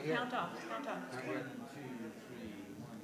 count off. Count off. 1, 2, 3, 1.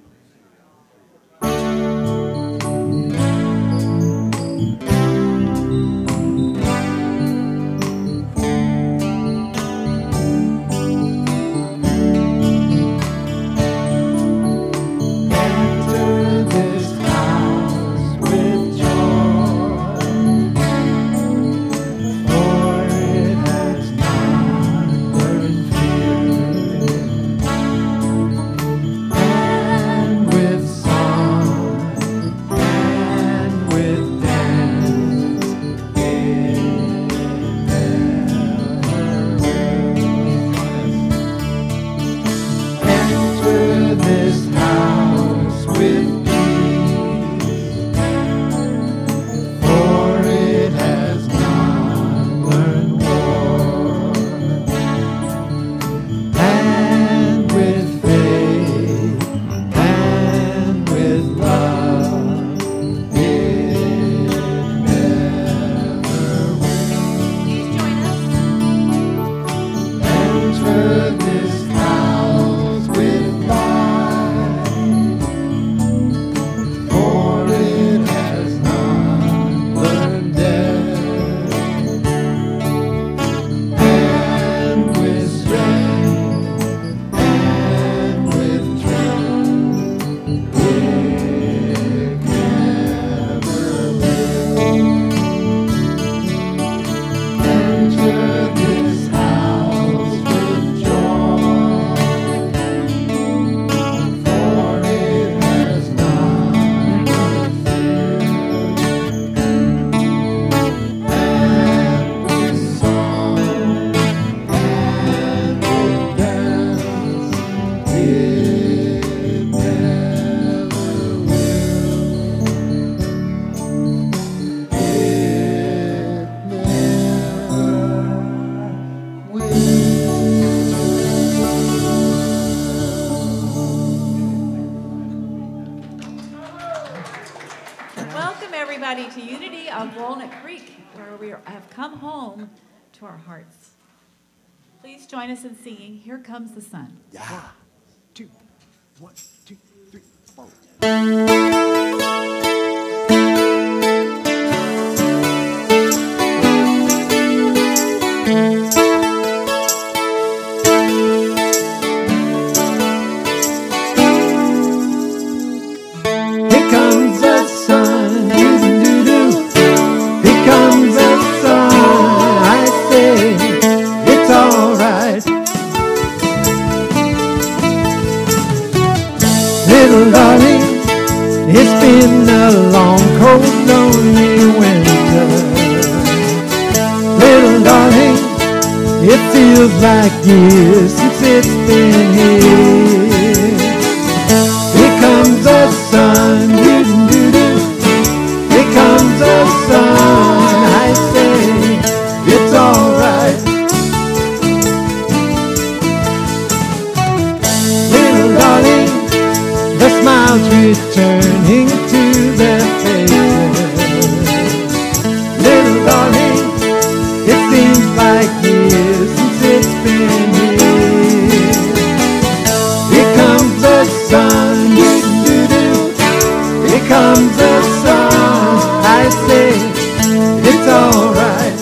Welcome everybody to Unity of Walnut Creek, where we have come home to our hearts. Please join us in singing "Here Comes the Sun." Yeah. 2, 1, 2, 3, 4. Here comes the sun, doo-doo-doo-doo. Here comes the sun, I say, it's alright. Little darling, it's been a long, cold, lonely winter. Little darling, it feels like years since it's been here. Here comes the sun, doo-doo-doo. Here comes the sun, I say, it's alright. Little darling, the smiles returning to their faces. Little darling, it seems like years since it's been here. Here comes the sun, doo-doo-doo. Here comes the sun, I say, it's alright.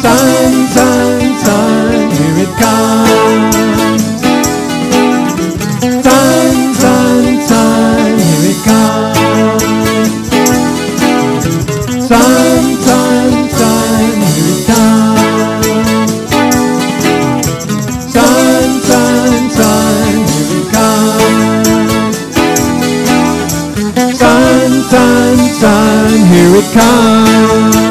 Sun, sun, sun, here it comes. Sun, sun, sun, here it comes. Sun, sun, sun, here it comes. Sun, sun, sun, here it comes. Sun, sun, sun, here it comes.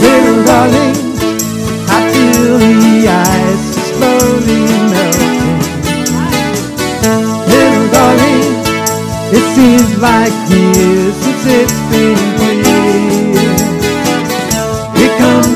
Little darling, I feel the ice slowly melting. Little darling, it seems like years since it's been here. Here comes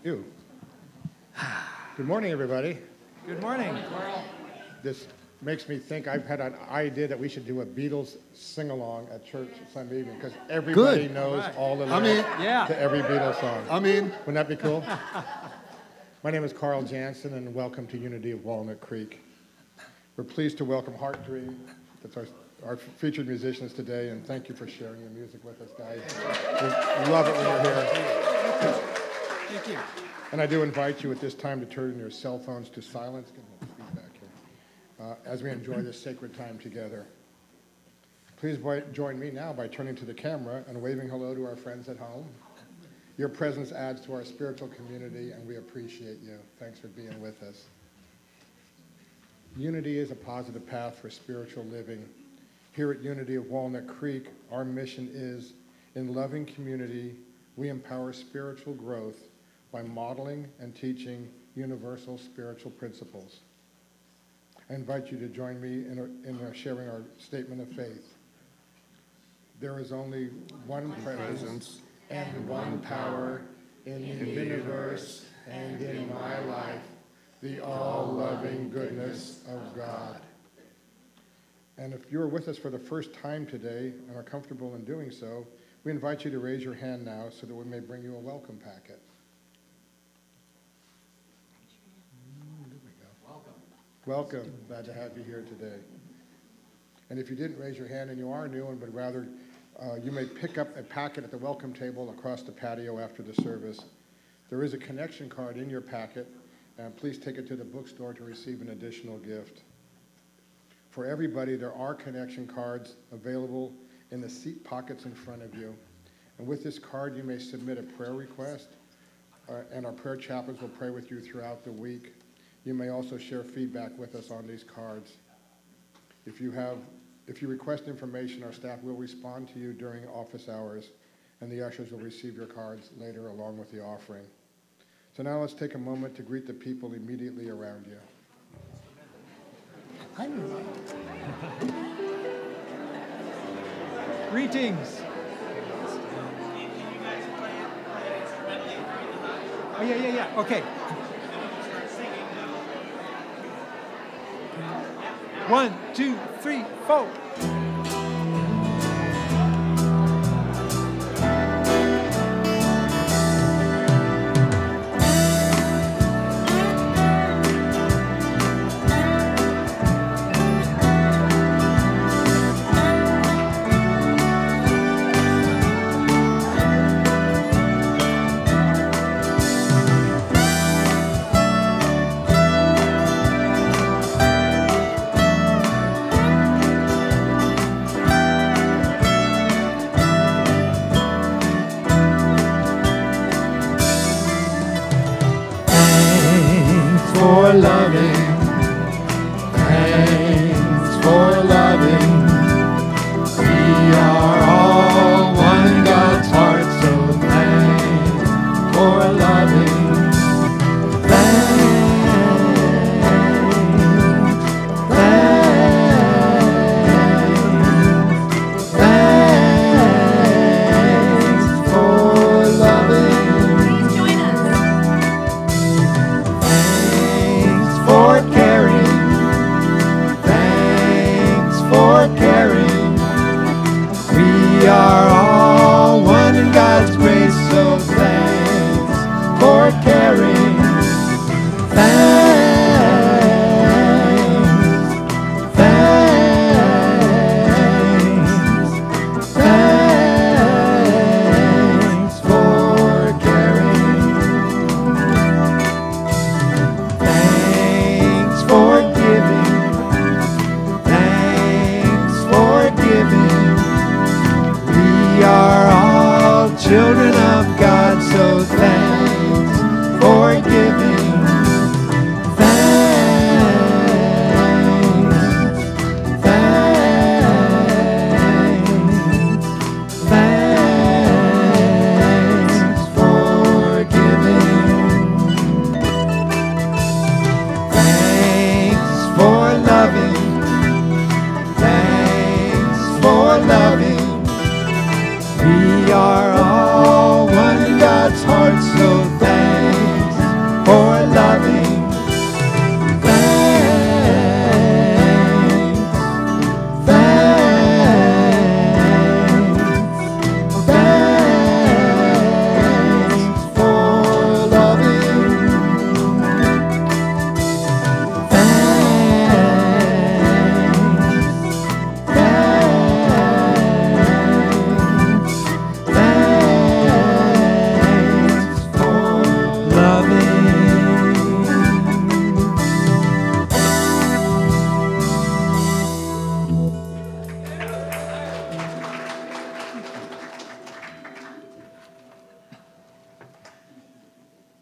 You. Good morning, everybody. Good morning. This makes me think I've had an idea that we should do a Beatles sing-along at church Sunday evening because everybody knows all the lyrics to every Beatles song. Wouldn't that be cool? My name is Carl Jansen, and welcome to Unity of Walnut Creek. We're pleased to welcome Heart Dream. That's our featured musicians today, and thank you for sharing your music with us, guys. We love it when you're here. Thank you. And I do invite you at this time to turn your cell phones to silence. Give me a feedback here. As we enjoy this sacred time together. Please join me now by turning to the camera and waving hello to our friends at home. Your presence adds to our spiritual community, and we appreciate you. Thanks for being with us. Unity is a positive path for spiritual living. Here at Unity of Walnut Creek, our mission is, in loving community, we empower spiritual growth by modeling and teaching universal spiritual principles. I invite you to join me in sharing our statement of faith. There is only one presence and one power in the universe and in my life, the all-loving goodness of God. And if you're with us for the first time today and are comfortable in doing so, we invite you to raise your hand now so that we may bring you a welcome packet. Welcome. Glad to have you here today. And if you didn't raise your hand and you are new and would rather, you may pick up a packet at the welcome table across the patio after the service. There is a connection card in your packet, and please take it to the bookstore to receive an additional gift. For everybody, there are connection cards available in the seat pockets in front of you. And with this card, you may submit a prayer request, and our prayer chaplains will pray with you throughout the week. You may also share feedback with us on these cards. If you request information, our staff will respond to you during office hours, and the ushers will receive your cards later along with the offering. So now let's take a moment to greet the people immediately around you. Hi. Greetings. Oh, yeah. Okay. 1, 2, 3, 4. For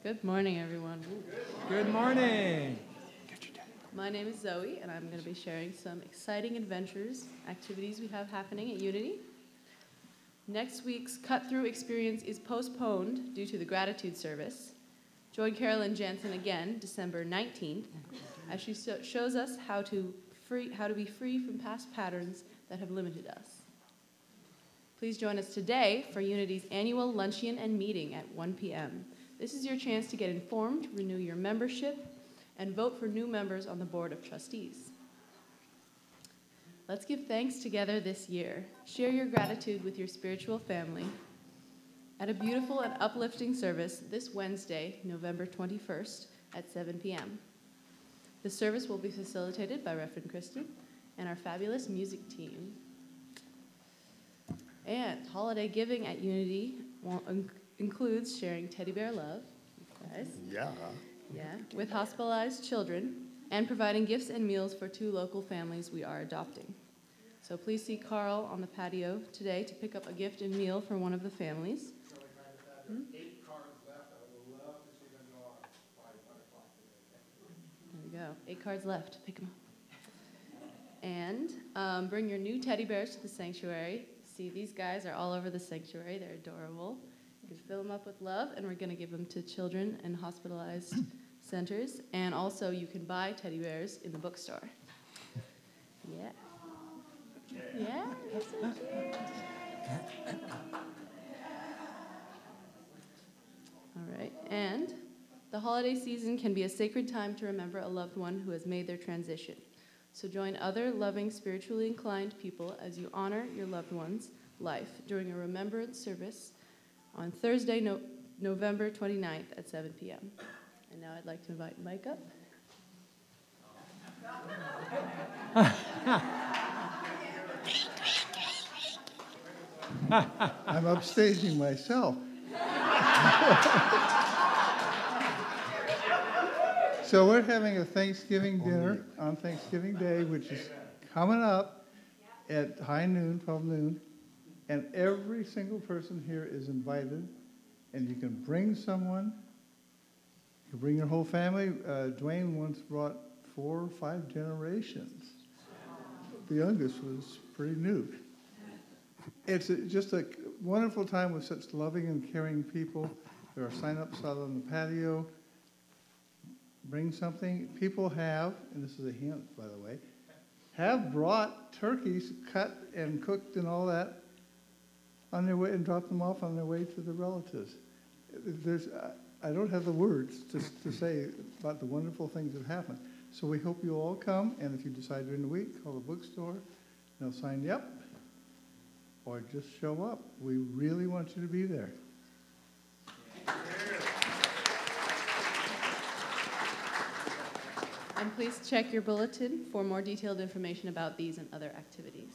Good morning, everyone. Good morning. My name is Zoe, and I'm going to be sharing some exciting adventures, activities we have happening at Unity. Next week's cut-through experience is postponed due to the gratitude service. Join Carolyn Jansen again, December 19th, as she shows us how to be free from past patterns that have limited us. Please join us today for Unity's annual luncheon and meeting at 1 p.m. This is your chance to get informed, renew your membership, and vote for new members on the Board of Trustees. Let's give thanks together this year. Share your gratitude with your spiritual family at a beautiful and uplifting service this Wednesday, November 21st at 7 p.m. The service will be facilitated by Reverend Kristen and our fabulous music team. And holiday giving at Unity includes sharing teddy bear love, guys. Yeah. Yeah, with hospitalized children, and providing gifts and meals for 2 local families we are adopting. So please see Carl on the patio today to pick up a gift and meal for one of the families. 8 cards left. I would love to see them go on by 1 o'clock today. There we go. 8 cards left. Pick them up. And bring your new teddy bears to the sanctuary. See, these guys are all over the sanctuary. They're adorable. You can fill them up with love, and we're going to give them to children in hospitalized centers. And also, you can buy teddy bears in the bookstore. Yeah. Yeah, that's so cute. All right, and the holiday season can be a sacred time to remember a loved one who has made their transition. So join other loving, spiritually inclined people as you honor your loved one's life during a remembrance service on Thursday, November 29th at 7 p.m. And now I'd like to invite Mike up. I'm upstaging myself. So we're having a Thanksgiving dinner on Thanksgiving Day, which is coming up at high noon, 12 noon. And every single person here is invited. And you can bring someone. You can bring your whole family. Dwayne once brought 4 or 5 generations. The youngest was pretty new. It's just a wonderful time with such loving and caring people. There are sign-ups out on the patio. Bring something. People have, and this is a hint, by the way, have brought turkeys cut and cooked and all that on their way and dropped them off on their way to the relatives. I don't have the words to say about the wonderful things that happen. So we hope you all come, and if you decide during the week, call the bookstore. They'll sign you up, or just show up. We really want you to be there. And please check your bulletin for more detailed information about these and other activities.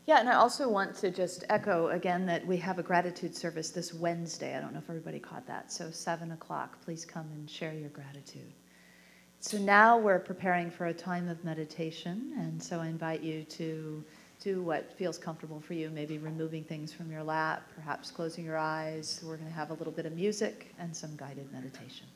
Yeah, and I also want to just echo again that we have a gratitude service this Wednesday. I don't know if everybody caught that. So 7 o'clock, please come and share your gratitude. So now we're preparing for a time of meditation, and so I invite you to do what feels comfortable for you, maybe removing things from your lap, perhaps closing your eyes. We're going to have a little bit of music and some guided meditation.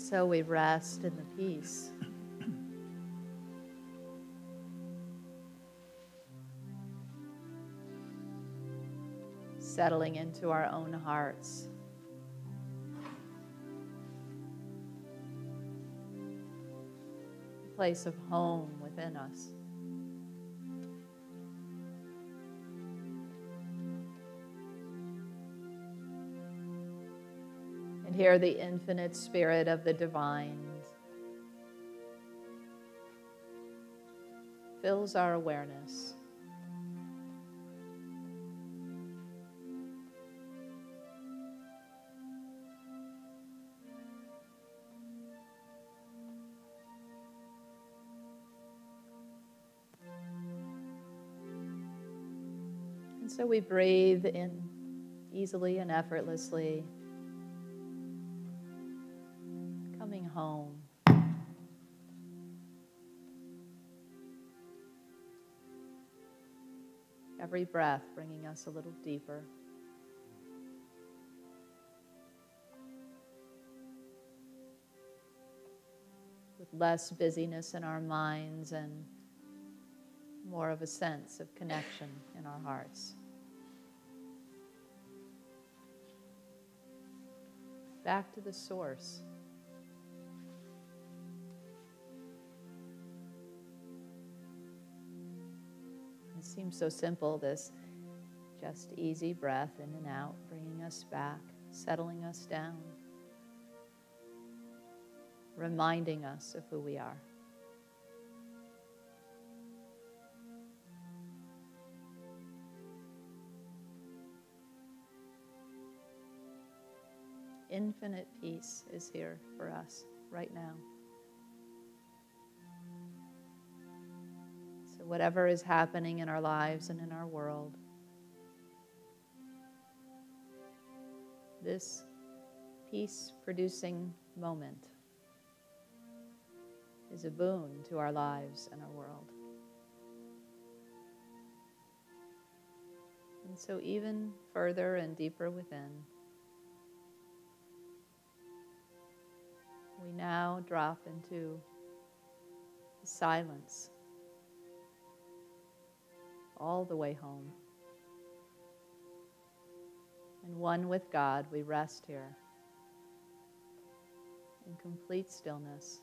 So we rest in the peace. Settling into our own hearts. A place of home within us. And here the infinite spirit of the divine fills our awareness. And so we breathe in easily and effortlessly, coming home. Every breath bringing us a little deeper. With less busyness in our minds and more of a sense of connection in our hearts. Back to the source. It seems so simple, this just easy breath in and out, bringing us back, settling us down, reminding us of who we are. Infinite peace is here for us right now. So whatever is happening in our lives and in our world, this peace-producing moment is a boon to our lives and our world. And so even further and deeper within, we now drop into the silence all the way home. And one with God, we rest here in complete stillness.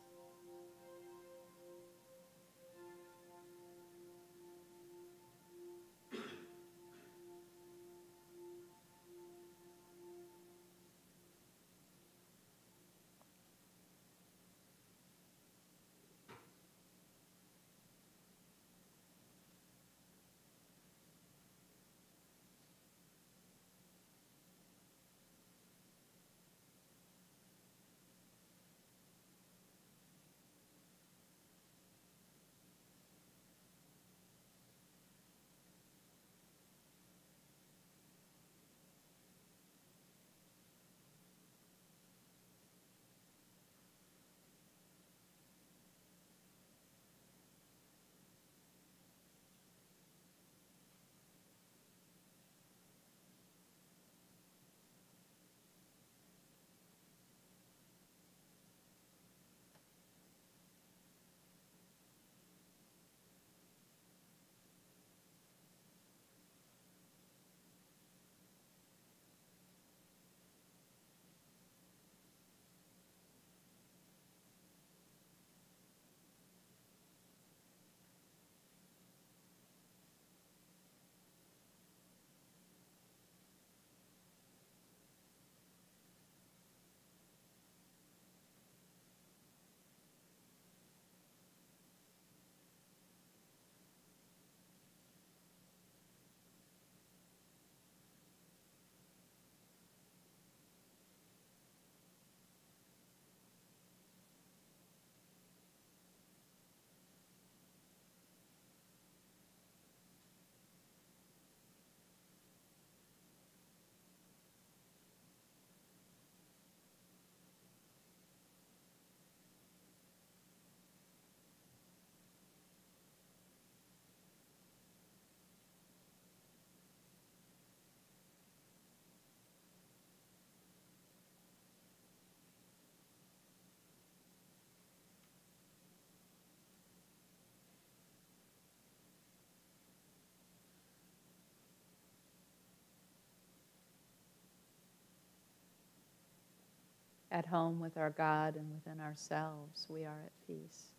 at home with our God and within ourselves, we are at peace.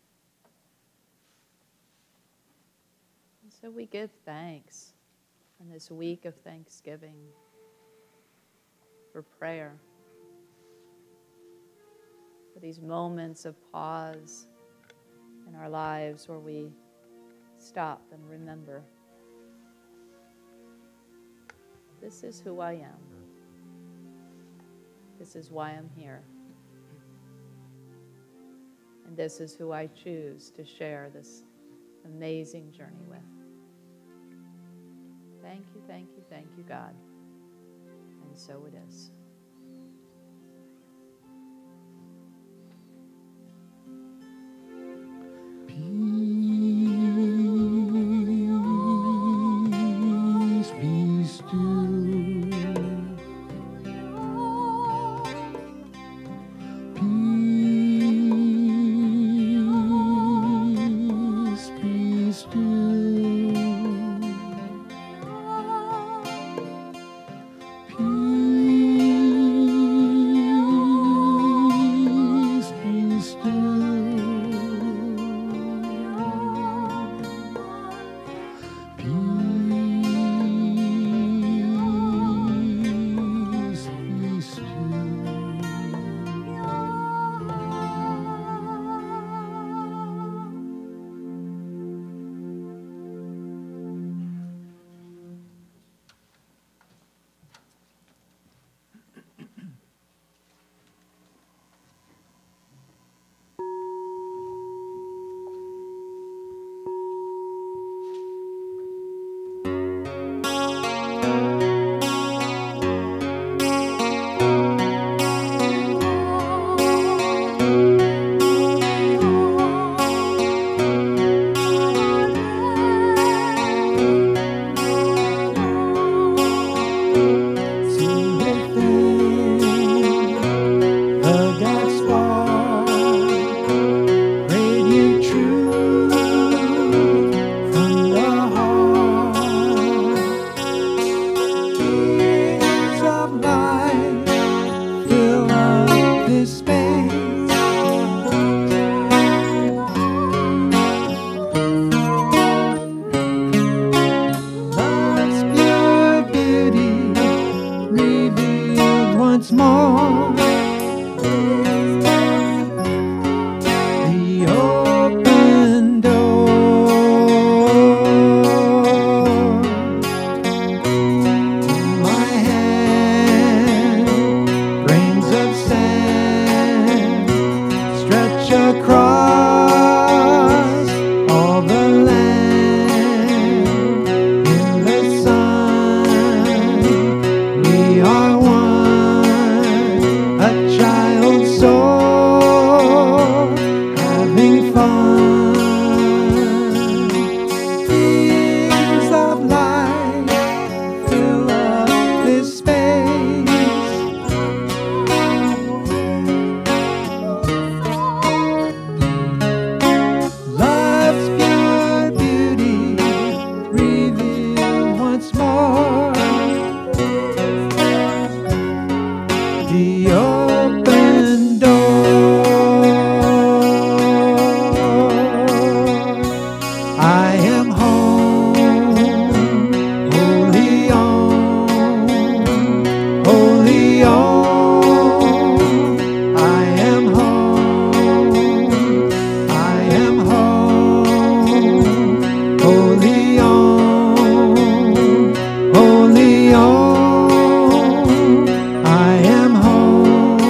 And so we give thanks in this week of Thanksgiving for prayer, for these moments of pause in our lives where we stop and remember, this is who I am. This is why I'm here. And this is who I choose to share this amazing journey with. Thank you, thank you, thank you, God. And so it is. Peace be still. Peace be still. Peace be I am home.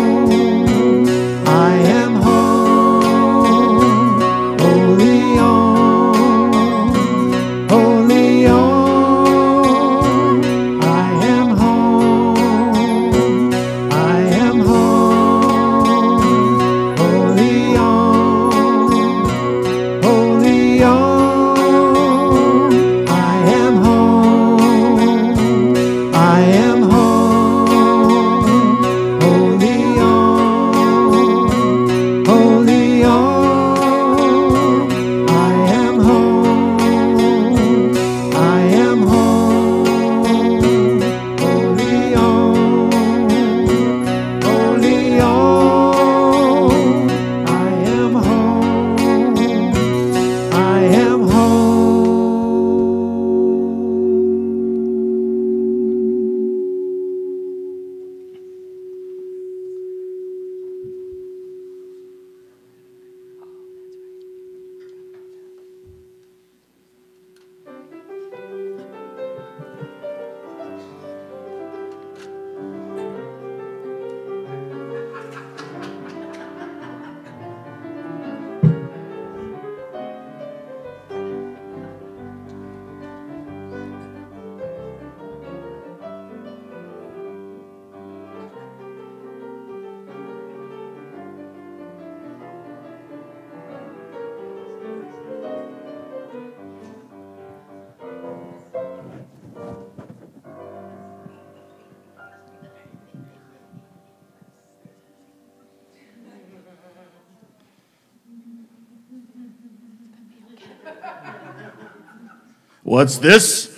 What's this?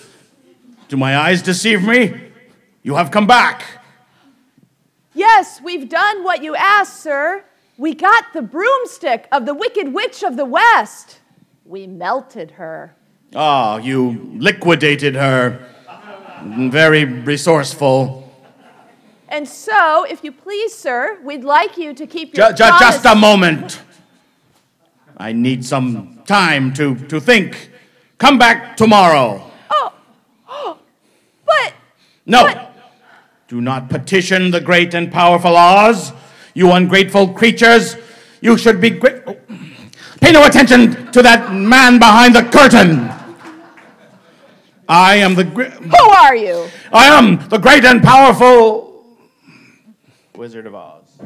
Do my eyes deceive me? You have come back. Yes, we've done what you asked, sir. We got the broomstick of the Wicked Witch of the West. We melted her. Ah, you liquidated her. Very resourceful. And so, if you please, sir, we'd like you to keep your promise. Just a moment. I need some time to think. Come back tomorrow. Oh, but... No. But, do not petition the great and powerful Oz. You ungrateful creatures. You should be grateful. Pay no attention to that man behind the curtain. I am the... Who are you? I am the great and powerful Wizard of Oz.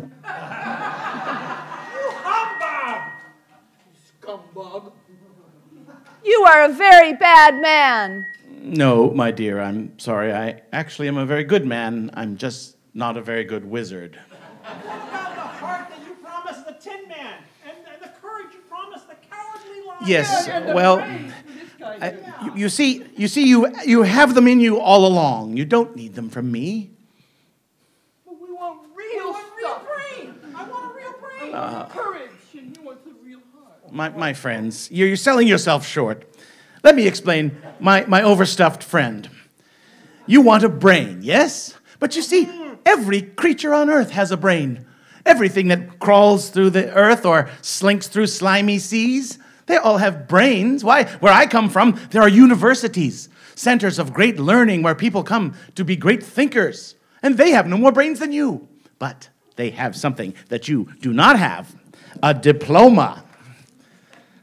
Scumbag. You are a very bad man. No, my dear, I'm sorry. I actually am a very good man. I'm just not a very good wizard. What about the heart that you promised the Tin Man? And the courage you promised the Cowardly Lion? Yes, well, you see, you have them in you all along. You don't need them from me. But we want real brain. I want a real brain. Courage, and he wants a real heart. My friends, you're selling yourself short. Let me explain, my overstuffed friend. You want a brain, yes? But you see, every creature on Earth has a brain. Everything that crawls through the earth or slinks through slimy seas, they all have brains. Why? Where I come from, there are universities, centers of great learning where people come to be great thinkers. And they have no more brains than you. But they have something that you do not have, a diploma.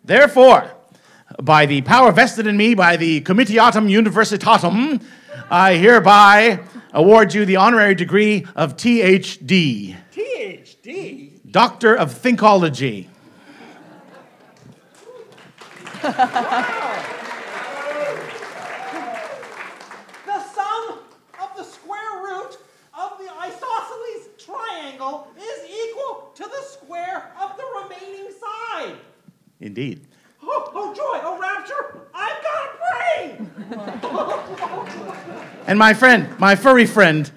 Therefore, by the power vested in me by the Comitiatum Universitatum, I hereby award you the honorary degree of THD. THD? Doctor of Thinkology. The sum of the square root of the isosceles triangle is equal to the square of the remaining side. Indeed. Oh, joy, oh, rapture, I've got a brain! And my friend, my furry friend,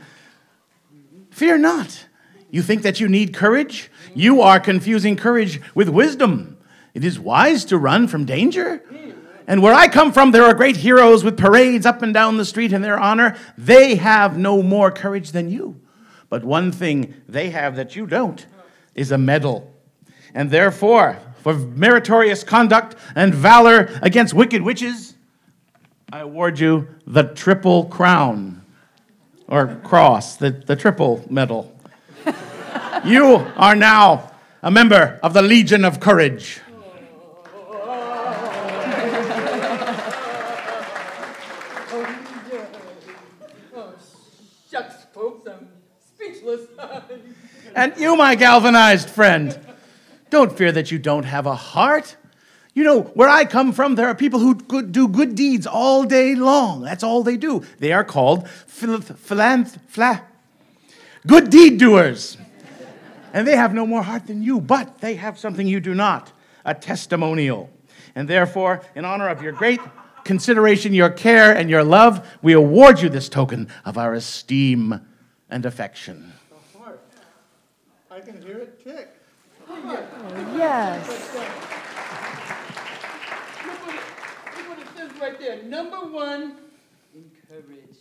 fear not. You think that you need courage? You are confusing courage with wisdom. It is wise to run from danger. And where I come from, there are great heroes with parades up and down the street in their honor. They have no more courage than you. But one thing they have that you don't is a medal. And therefore, for meritorious conduct and valor against wicked witches, I award you the triple crown, or cross, the triple medal. You are now a member of the Legion of Courage. Shucks, folks, I'm speechless. And you, my galvanized friend, don't fear that you don't have a heart. You know, where I come from, there are people who do good deeds all day long. That's all they do. They are called good deed doers. And they have no more heart than you, but they have something you do not, a testimonial. And therefore, in honor of your great consideration, your care, and your love, we award you this token of our esteem and affection. The heart. I can hear it tick. Yes. Look what it says right there. Number 1, encourage.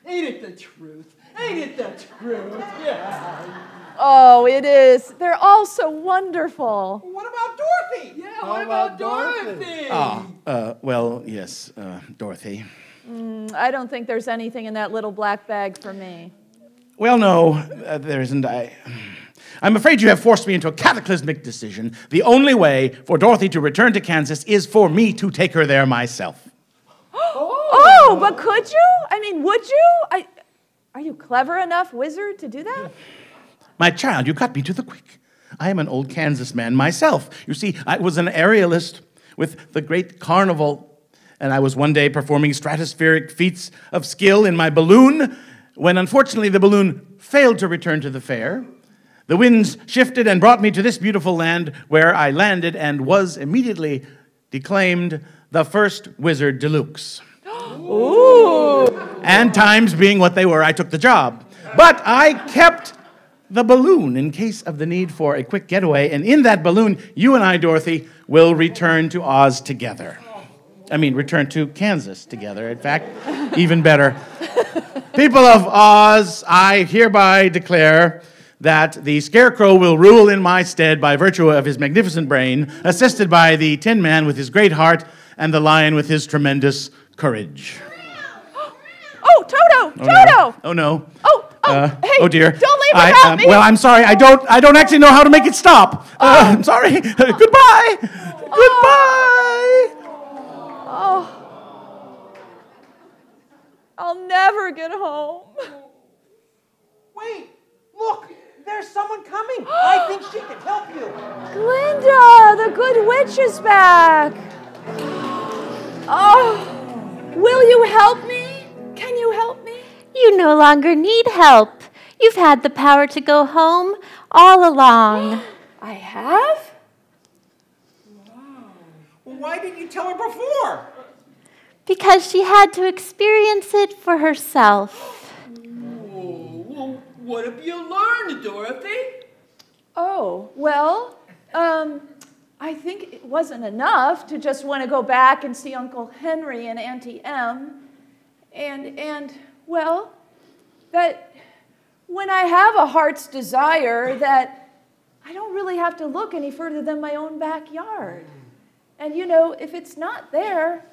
Ain't it the truth? Ain't it the truth? Yeah. Oh, it is. They're all so wonderful. What about Dorothy? Yeah, what about Dorothy? Well, yes, Dorothy. I don't think there's anything in that little black bag for me. Well, no, there isn't. I'm afraid you have forced me into a cataclysmic decision. The only way for Dorothy to return to Kansas is for me to take her there myself. Oh, but could you? I mean, would you? Are you clever enough, wizard, to do that? My child, you got me to the quick. I am an old Kansas man myself. You see, I was an aerialist with the great carnival, and I was one day performing stratospheric feats of skill in my balloon when, unfortunately, the balloon failed to return to the fair. The winds shifted and brought me to this beautiful land where I landed and was immediately declaimed the first wizard deluxe. Ooh. And times being what they were, I took the job. But I kept the balloon in case of the need for a quick getaway. And in that balloon, you and I, Dorothy, will return to Oz together. I mean, return to Kansas together, in fact, even better. People of Oz, I hereby declare that the Scarecrow will rule in my stead by virtue of his magnificent brain, assisted by the Tin Man with his great heart and the Lion with his tremendous courage. Oh, Toto! Toto! Oh, no. Hey, oh dear. Don't leave without me. Well, I'm sorry. I don't actually know how to make it stop. I'm sorry. Goodbye. Goodbye. Oh. I'll never get home. Wait, look, there's someone coming. I think she can help you. Glinda, the good witch is back. Oh, will you help me? Can you help me? You no longer need help. You've had the power to go home all along. I have? Wow. Well, why didn't you tell her before? Because she had to experience it for herself. Oh, well, what have you learned, Dorothy? Oh, well, I think it wasn't enough to just want to go back and see Uncle Henry and Auntie Em. And well, that when I have a heart's desire, that I don't really have to look any further than my own backyard. And you know, if it's not there,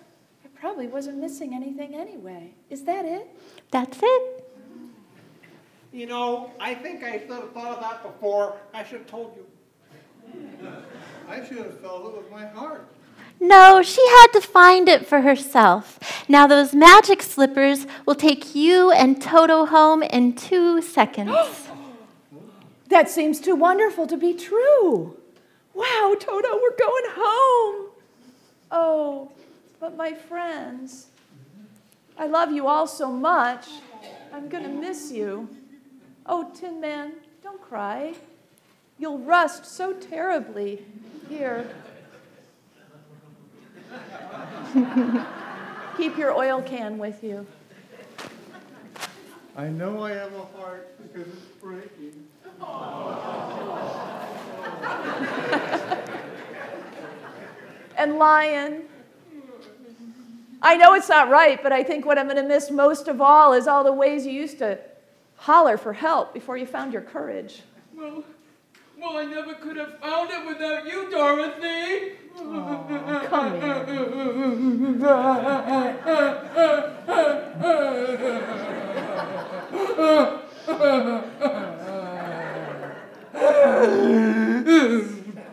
I probably wasn't missing anything anyway. Is that it? That's it. You know, I think I should have thought of that before. I should have told you. I should have felt it with my heart. No, she had to find it for herself. Now those magic slippers will take you and Toto home in 2 seconds. That seems too wonderful to be true. Wow, Toto, we're going home. Oh, but my friends, I love you all so much. I'm going to miss you. Oh, Tin Man, don't cry. You'll rust so terribly. Here. Keep your oil can with you. I know I have a heart because it's breaking. And Lion, I know it's not right, but I think what I'm going to miss most of all is all the ways you used to holler for help before you found your courage. Well, I never could have found it without you, Dorothy. Oh, come here.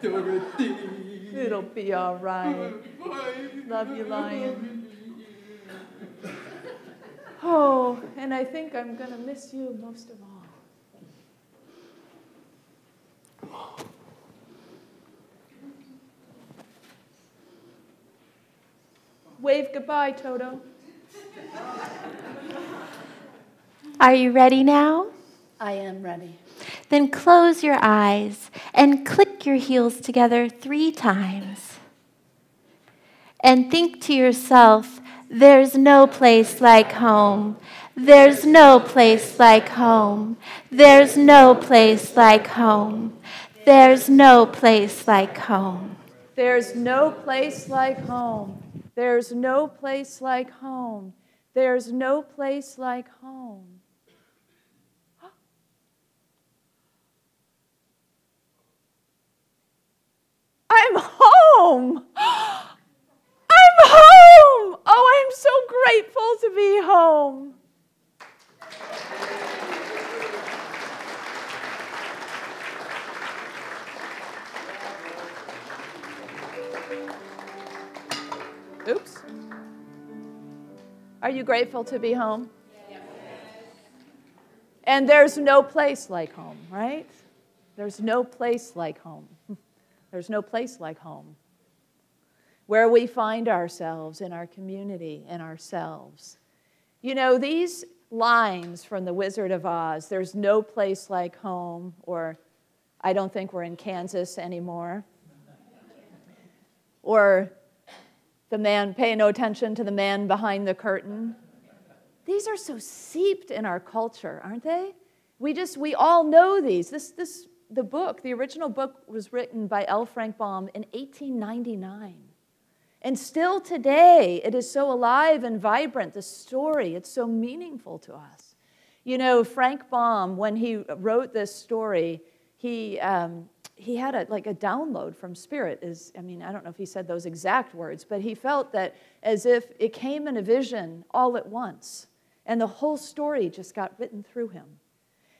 Dorothy. It'll be all right. Love you, Lion. Oh, and I think I'm going to miss you most of all. Wave goodbye, Toto. Are you ready now? I am ready. Then close your eyes and click your heels together 3 times. And think to yourself, there's no place like home. There's no place like home. There's no place like home. There's no place like home. There's no place like home. There's no place like home. There's no place like home. I'm home! I'm home! Oh, I'm so grateful to be home. Oops. Are you grateful to be home? Yes. And there's no place like home, right? There's no place like home. There's no place like home. Where we find ourselves in our community and ourselves. You know, these lines from The Wizard of Oz, there's no place like home, or I don't think we're in Kansas anymore, or The man, pay no attention to the man behind the curtain. These are so seeped in our culture, aren't they? We all know these. The original book was written by L. Frank Baum in 1899. And still today, it is so alive and vibrant, the story. It's so meaningful to us. You know, Frank Baum, when he wrote this story, he had a download from Spirit. I don't know if he said those exact words, but he felt that as if it came in a vision all at once, and the whole story just got written through him.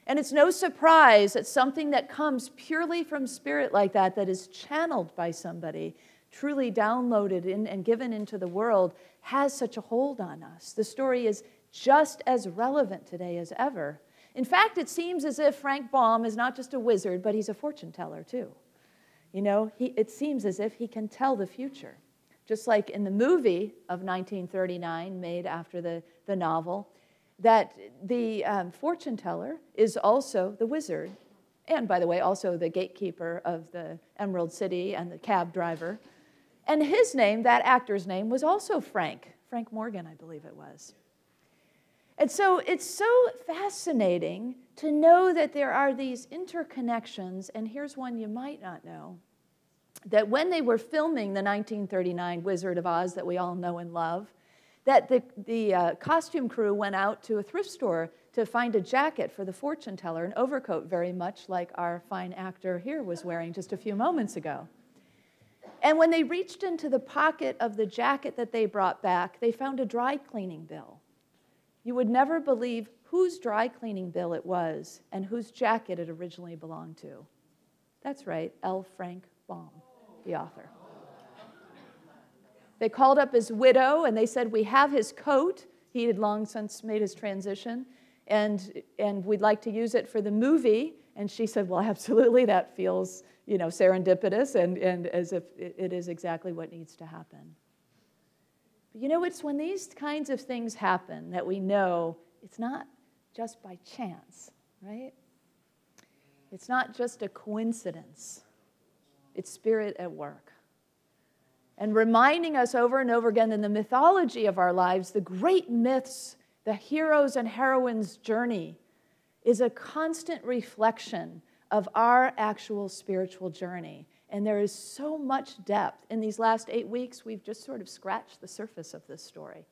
And it's no surprise that something that comes purely from Spirit like that is channeled by somebody, truly downloaded in and given into the world, has such a hold on us. The story is just as relevant today as ever. In fact, it seems as if Frank Baum is not just a wizard, but he's a fortune teller too. You know, it seems as if he can tell the future. Just like in the movie of 1939, made after the novel, that the fortune teller is also the wizard, and by the way, also the gatekeeper of the Emerald City and the cab driver. And his name, that actor's name, was also Frank Morgan, I believe it was. And so it's so fascinating to know that there are these interconnections, and here's one you might not know, that when they were filming the 1939 Wizard of Oz that we all know and love, that the costume crew went out to a thrift store to find a jacket for the fortune teller, an overcoat very much like our fine actor here was wearing just a few moments ago. And when they reached into the pocket of the jacket that they brought back, they found a dry cleaning bill. You would never believe whose dry cleaning bill it was and whose jacket it originally belonged to. That's right, L. Frank Baum, the author. They called up his widow, and they said, we have his coat. He had long since made his transition, and we'd like to use it for the movie. And she said, well, absolutely, that feels, serendipitous and as if it is exactly what needs to happen. But it's when these kinds of things happen that we know it's not just by chance, right? It's not just a coincidence. It's Spirit at work. And reminding us over and over again in the mythology of our lives, the great myths, the heroes and heroines' journey is a constant reflection of our actual spiritual journey. And there is so much depth. In these last 8 weeks, we've just sort of scratched the surface of this story.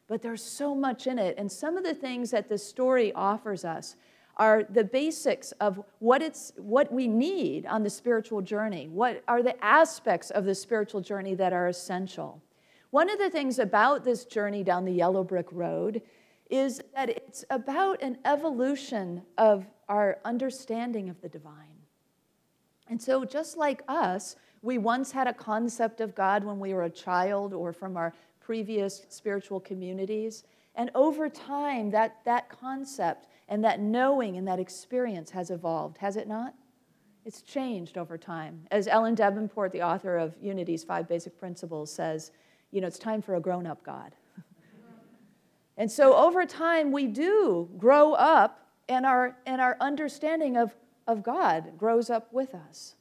But there's so much in it. And some of the things that this story offers us are the basics of what we need on the spiritual journey. What are the aspects of the spiritual journey that are essential? One of the things about this journey down the yellow brick road is that it's about an evolution of our understanding of the divine. And so just like us, we once had a concept of God when we were a child or from our previous spiritual communities. And over time, that concept and that knowing and that experience has evolved, has it not? It's changed over time. As Ellen Davenport, the author of Unity's 5 Basic Principles, says, it's time for a grown-up God. And so over time, we do grow up, and our understanding of God grows up with us.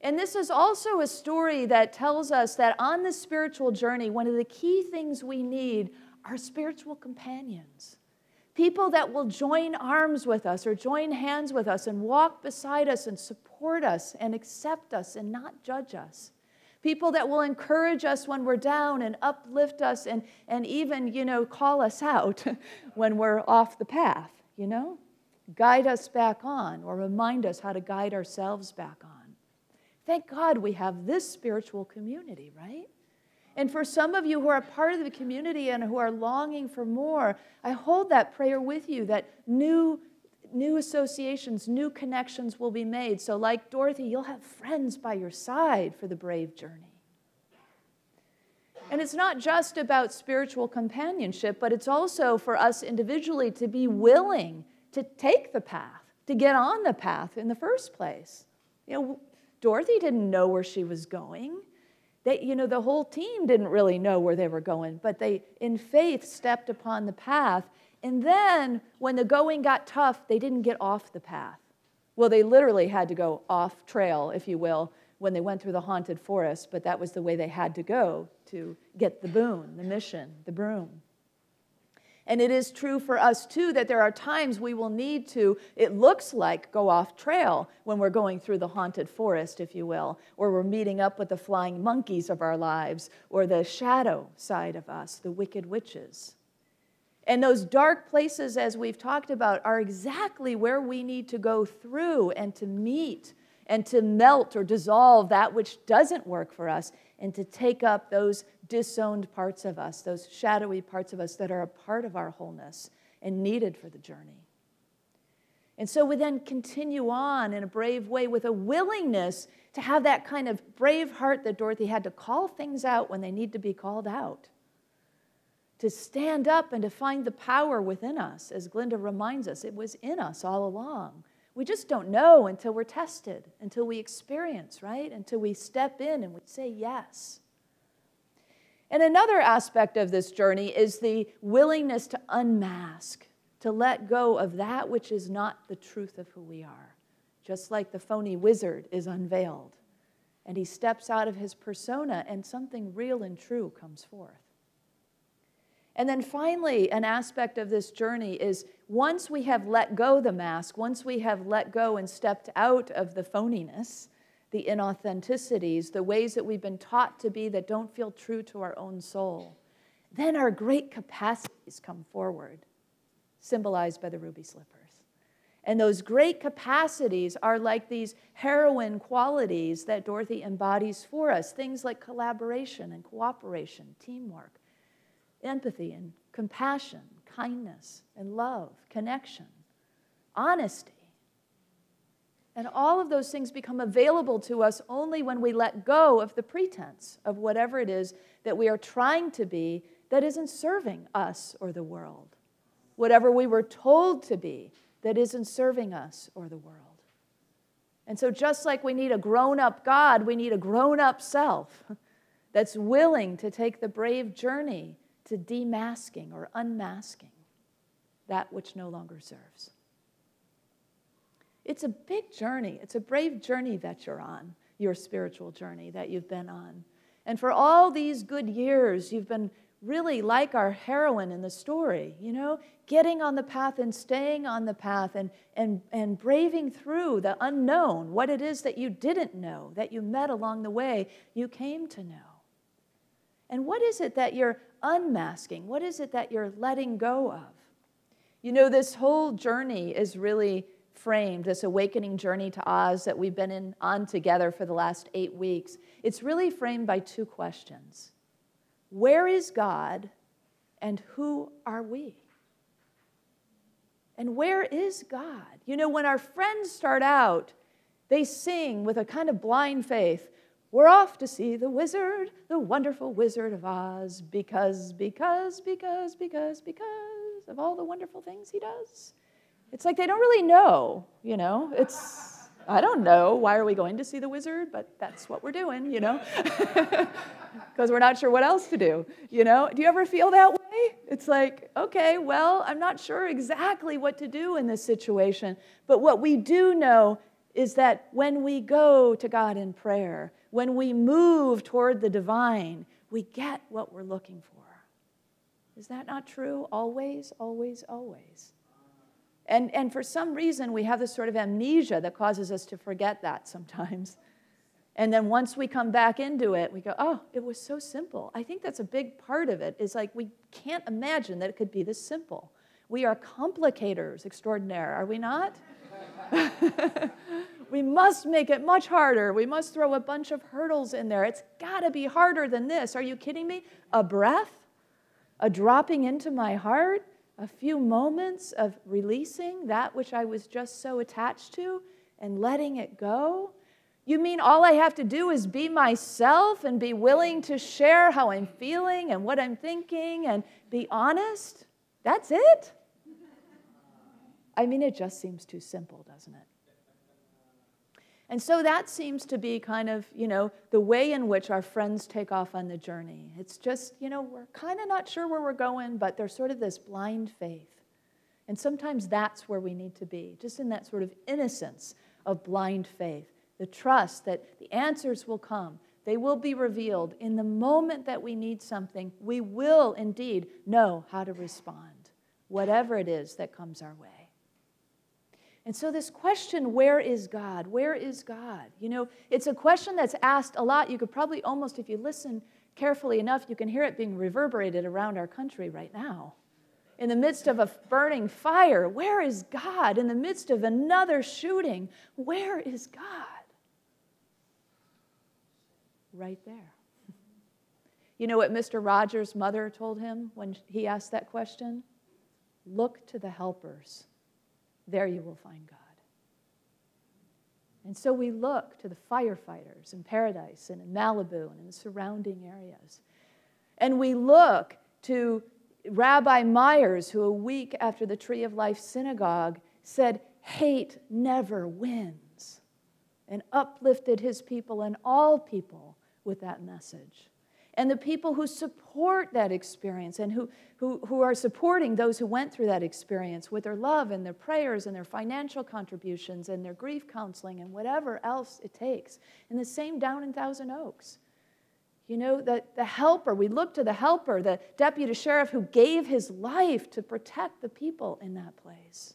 And this is also a story that tells us that on the spiritual journey, one of the key things we need are spiritual companions. People that will join arms with us or join hands with us and walk beside us and support us and accept us and not judge us. People that will encourage us when we're down and uplift us and even, call us out when we're off the path, Guide us back on or remind us how to guide ourselves back on. Thank God we have this spiritual community, right? And for some of you who are part of the community and who are longing for more, I hold that prayer with you that new associations, new connections will be made. So like Dorothy, you'll have friends by your side for the brave journey. And it's not just about spiritual companionship, but it's also for us individually to be willing to take the path, to get on the path in the first place. Dorothy didn't know where she was going. The whole team didn't really know where they were going, but they, in faith, stepped upon the path. And then, when the going got tough, they didn't get off the path. Well, they literally had to go off trail, if you will, when they went through the haunted forest, but that was the way they had to go to get the boon, the mission, the broom. And it is true for us, too, that there are times we will need to, it looks like, go off trail when we're going through the haunted forest, if you will, or we're meeting up with the flying monkeys of our lives, or the shadow side of us, the wicked witches. And those dark places, as we've talked about, are exactly where we need to go through and to meet and to melt or dissolve that which doesn't work for us, and to take up those disowned parts of us, those shadowy parts of us that are a part of our wholeness and needed for the journey. And so we then continue on in a brave way with a willingness to have that kind of brave heart that Dorothy had to call things out when they need to be called out, to stand up and to find the power within us. As Glinda reminds us, it was in us all along. We just don't know until we're tested, until we experience, right? Until we step in and we say yes. And another aspect of this journey is the willingness to unmask, to let go of that which is not the truth of who we are. Just like the phony wizard is unveiled, and he steps out of his persona, and something real and true comes forth. And then finally, an aspect of this journey is once we have let go the mask, once we have let go and stepped out of the phoniness, the inauthenticities, the ways that we've been taught to be that don't feel true to our own soul, then our great capacities come forward, symbolized by the ruby slippers. And those great capacities are like these heroine qualities that Dorothy embodies for us, things like collaboration and cooperation, teamwork, empathy and compassion, kindness and love, connection, honesty. And all of those things become available to us only when we let go of the pretense of whatever it is that we are trying to be that isn't serving us or the world. Whatever we were told to be that isn't serving us or the world. And so just like we need a grown-up God, we need a grown-up self that's willing to take the brave journey to demasking or unmasking that which no longer serves. It's a big journey. It's a brave journey that you're on, your spiritual journey that you've been on. And for all these good years, you've been really like our heroine in the story, you know, getting on the path and staying on the path and braving through the unknown, what it is that you didn't know, that you met along the way, you came to know. And what is it that you're unmasking? What is it that you're letting go of? You know, this whole journey is really framed, this awakening journey to Oz that we've been on together for the last 8 weeks. It's really framed by two questions. Where is God and who are we? And where is God? You know, when our friends start out, they sing with a kind of blind faith, we're off to see the wizard, the wonderful Wizard of Oz, because of all the wonderful things he does. It's like they don't really know, you know. I don't know, why are we going to see the wizard? But that's what we're doing, you know, because we're not sure what else to do, you know. Do you ever feel that way? It's like, okay, well, I'm not sure exactly what to do in this situation, but what we do know is that when we go to God in prayer, when we move toward the divine, we get what we're looking for. Is that not true? Always, always, always. And for some reason, we have this sort of amnesia that causes us to forget that sometimes. And then once we come back into it, we go, oh, it was so simple. I think that's a big part of it, is like we can't imagine that it could be this simple. We are complicators extraordinaire, are we not? We must make it much harder. We must throw a bunch of hurdles in there. It's got to be harder than this. Are you kidding me? A breath? A dropping into my heart? A few moments of releasing that which I was just so attached to and letting it go? You mean all I have to do is be myself and be willing to share how I'm feeling and what I'm thinking and be honest? That's it? I mean, it just seems too simple, doesn't it? And so that seems to be kind of, you know, the way in which our friends take off on the journey. It's just, you know, we're kind of not sure where we're going, but there's sort of this blind faith. And sometimes that's where we need to be, just in that sort of innocence of blind faith. the trust that the answers will come. They will be revealed. In the moment that we need something, we will indeed know how to respond, whatever it is that comes our way. And so this question, where is God? Where is God? You know, it's a question that's asked a lot. You could probably almost, if you listen carefully enough, you can hear it being reverberated around our country right now. In the midst of a burning fire, where is God? In the midst of another shooting, where is God? Right there. You know what Mr. Rogers' mother told him when he asked that question? Look to the helpers. There you will find God. And so we look to the firefighters in Paradise and in Malibu and in the surrounding areas. And we look to Rabbi Myers, who a week after the Tree of Life synagogue said, hate never wins, and uplifted his people and all people with that message. And the people who support that experience and who are supporting those who went through that experience with their love and their prayers and their financial contributions and their grief counseling and whatever else it takes. And the same down in Thousand Oaks. You know, the helper, we look to the helper, the deputy sheriff who gave his life to protect the people in that place.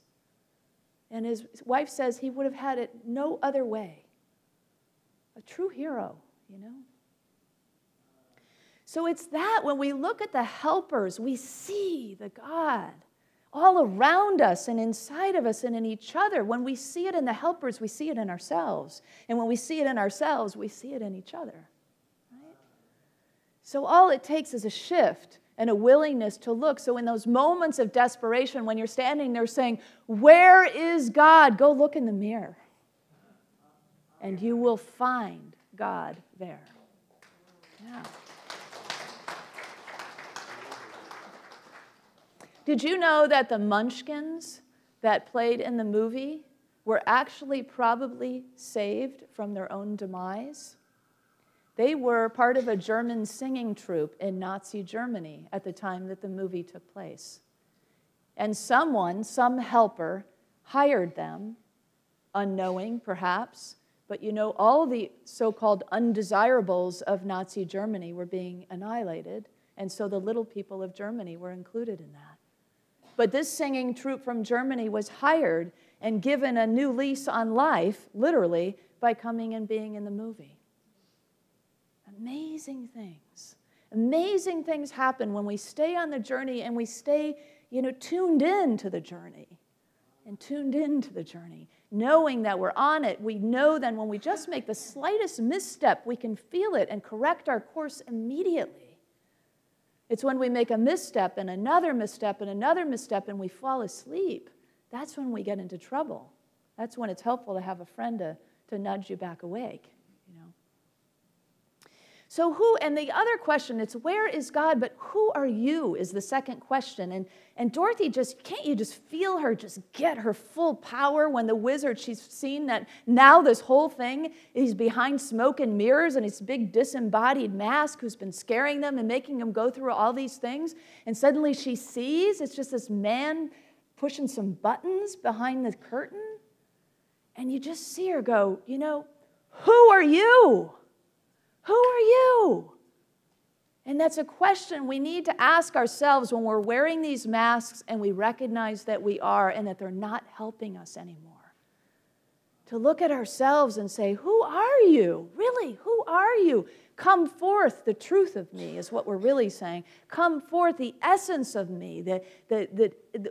And his wife says he would have had it no other way. A true hero, you know. So it's that when we look at the helpers, we see the God all around us and inside of us and in each other. When we see it in the helpers, we see it in ourselves. And when we see it in ourselves, we see it in each other. Right? So all it takes is a shift and a willingness to look. So in those moments of desperation, when you're standing there saying, where is God? Go look in the mirror. And you will find God there. Yeah. Did you know that the Munchkins that played in the movie were actually probably saved from their own demise? They were part of a German singing troupe in Nazi Germany at the time that the movie took place. And some helper, hired them, unknowing perhaps, but you know, all the so-called undesirables of Nazi Germany were being annihilated, and so the little people of Germany were included in that. But this singing troupe from Germany was hired and given a new lease on life, literally, by coming and being in the movie. Amazing things. Amazing things happen when we stay on the journey and we stay, you know, tuned in to the journey. And tuned into the journey, knowing that we're on it. We know then when we just make the slightest misstep, we can feel it and correct our course immediately. It's when we make a misstep and another misstep and another misstep and we fall asleep, that's when we get into trouble. That's when it's helpful to have a friend to nudge you back awake, you know. So and the other question, it's where is God, but who are you is the second question. And Dorothy can't you just feel her just get her full power when the wizard, she's seen that now this whole thing is behind smoke and mirrors and it's a big disembodied mask who's been scaring them and making them go through all these things. And suddenly she sees it's just this man pushing some buttons behind the curtain. And you just see her go, you know, who are you? Who are you? And that's a question we need to ask ourselves when we're wearing these masks and we recognize that we are and that they're not helping us anymore. To look at ourselves and say, who are you? Really, who are you? Come forth, the truth of me is what we're really saying. Come forth, the essence of me,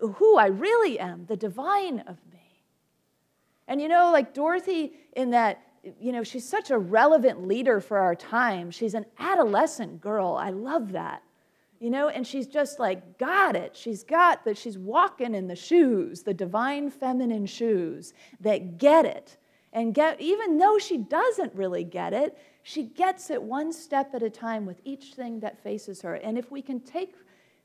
who I really am, the divine of me. And you know, like Dorothy in that, you know, she's such a relevant leader for our time. She's an adolescent girl. I love that. You know, and she's just like, got it. She's got that. She's walking in the shoes, the divine feminine shoes that get it. And even though she doesn't really get it, she gets it one step at a time with each thing that faces her. And if we can take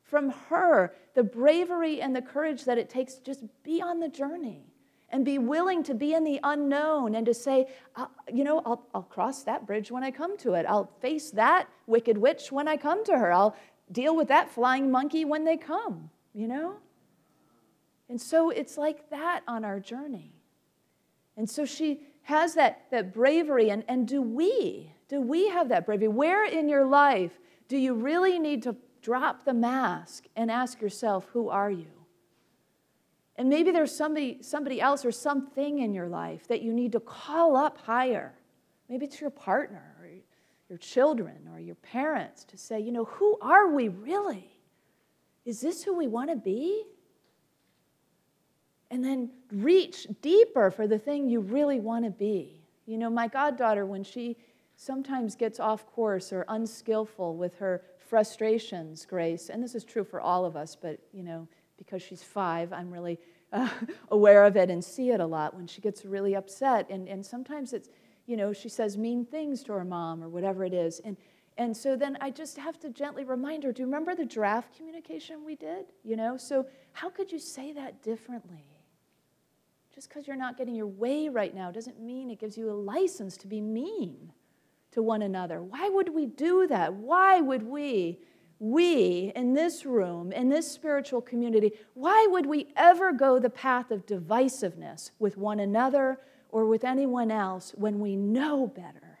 from her the bravery and the courage that it takes to just be on the journey, and be willing to be in the unknown and to say, you know, I'll cross that bridge when I come to it. I'll face that wicked witch when I come to her. I'll deal with that flying monkey when they come, you know? And so it's like that on our journey. And so she has that bravery, and do we have that bravery? Where in your life do you really need to drop the mask and ask yourself, who are you? And maybe there's somebody else or something in your life that you need to call up higher. Maybe it's your partner or your children or your parents to say, who are we really? Is this who we want to be? And then reach deeper for the thing you really want to be. My goddaughter, when she sometimes gets off course or unskillful with her frustrations, Grace, and this is true for all of us, but, because she's 5, I'm really aware of it and see it a lot when she gets really upset. And sometimes it's, she says mean things to her mom or whatever it is. And so then I just have to gently remind her, do you remember the draft communication we did? So how could you say that differently? Just because you're not getting your way right now doesn't mean it gives you a license to be mean to one another. Why would we do that? Why would we in this room, in this spiritual community, why would we ever go the path of divisiveness with one another or with anyone else when we know better?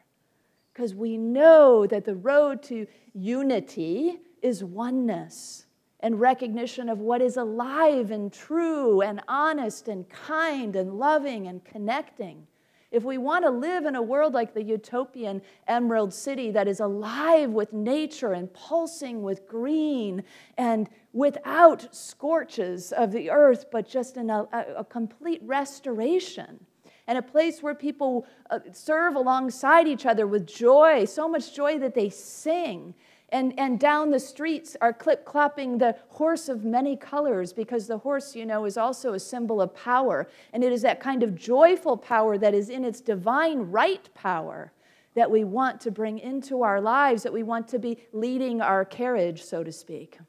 Because we know that the road to unity is oneness and recognition of what is alive and true and honest and kind and loving and connecting. If we want to live in a world like the utopian Emerald City that is alive with nature and pulsing with green and without scorches of the earth, but just in a complete restoration, and a place where people serve alongside each other with joy, so much joy that they sing, and down the streets are clip-clopping the horse of many colors, because the horse, is also a symbol of power. And it is that kind of joyful power that is in its divine right power that we want to bring into our lives, that we want to be leading our carriage, so to speak.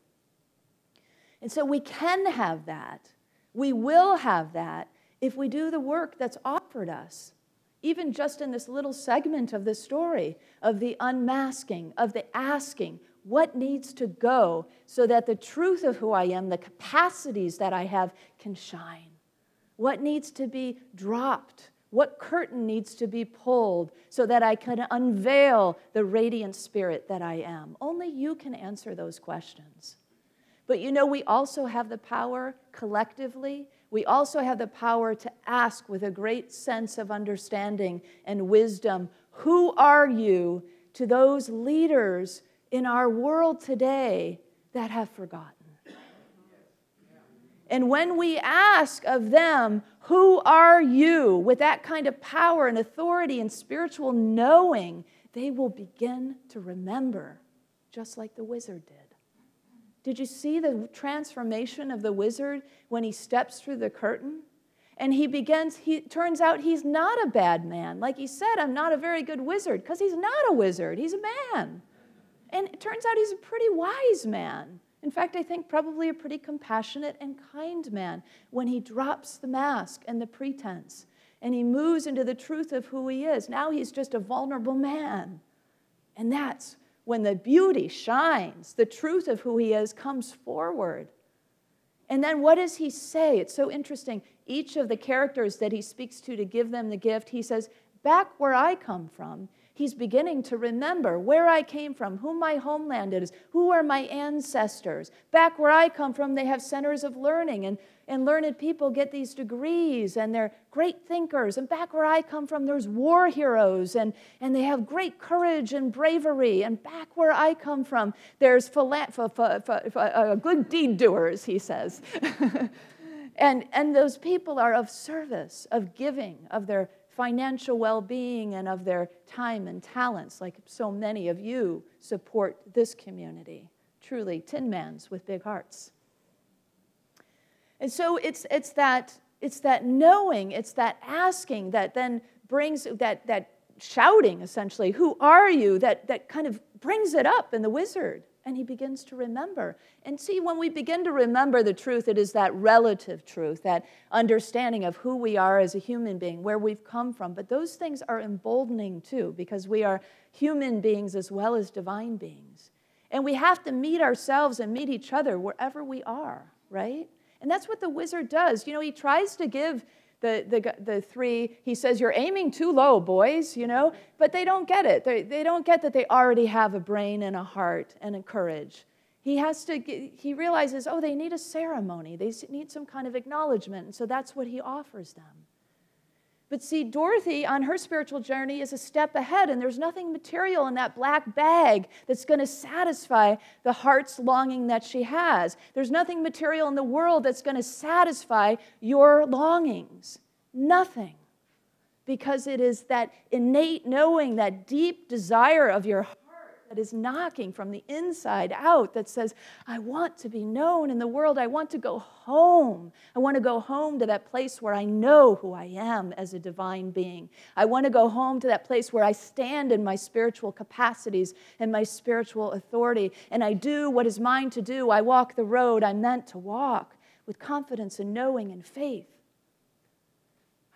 And so we can have that. We will have that if we do the work that's offered us. Even just in this little segment of the story, of the unmasking, of the asking, what needs to go so that the truth of who I am, the capacities that I have, can shine? What needs to be dropped? What curtain needs to be pulled so that I can unveil the radiant spirit that I am? Only you can answer those questions. But we also have the power collectively. We also have the power to ask with a great sense of understanding and wisdom, who are you to those leaders in our world today that have forgotten? And when we ask of them, who are you, with that kind of power and authority and spiritual knowing, they will begin to remember, just like the wizard did. Did you see the transformation of the wizard when he steps through the curtain? And turns out he's not a bad man. Like he said, I'm not a very good wizard, because he's not a wizard, he's a man. And it turns out he's a pretty wise man. In fact, I think probably a pretty compassionate and kind man when he drops the mask and the pretense and he moves into the truth of who he is. Now he's just a vulnerable man. And that's when the beauty shines, the truth of who he is comes forward. And then what does he say? It's so interesting. Each of the characters that he speaks to give them the gift, he says, back where I come from, he's beginning to remember where I came from, who my homeland is, who are my ancestors. Back where I come from, they have centers of learning, and learned people get these degrees, and they're great thinkers. And back where I come from, there's war heroes, and they have great courage and bravery. And back where I come from, there's good deed doers, he says. and those people are of service, of giving, of their financial well-being, and of their time and talents, like so many of you support this community. Truly, Tin Mans with big hearts. And so it's that knowing, it's that asking that then brings that shouting, essentially, who are you, that kind of brings it up in the wizard. And he begins to remember. And see, when we begin to remember the truth, it is that relative truth, that understanding of who we are as a human being, where we've come from. But those things are emboldening too, because we are human beings as well as divine beings. And we have to meet ourselves and meet each other wherever we are, right? And that's what the wizard does. He tries to give the three, he says, you're aiming too low, boys, you know, but they don't get it. They don't get that they already have a brain and a heart and a courage. He realizes, oh, they need a ceremony. They need some kind of acknowledgement, and so that's what he offers them. But see, Dorothy, on her spiritual journey, is a step ahead, and there's nothing material in that black bag that's going to satisfy the heart's longing that she has. There's nothing material in the world that's going to satisfy your longings. Nothing. Because it is that innate knowing, that deep desire of your heart that is knocking from the inside out that says, I want to be known in the world. I want to go home. I want to go home to that place where I know who I am as a divine being. I want to go home to that place where I stand in my spiritual capacities and my spiritual authority, and I do what is mine to do. I walk the road I'm meant to walk with confidence and knowing and faith.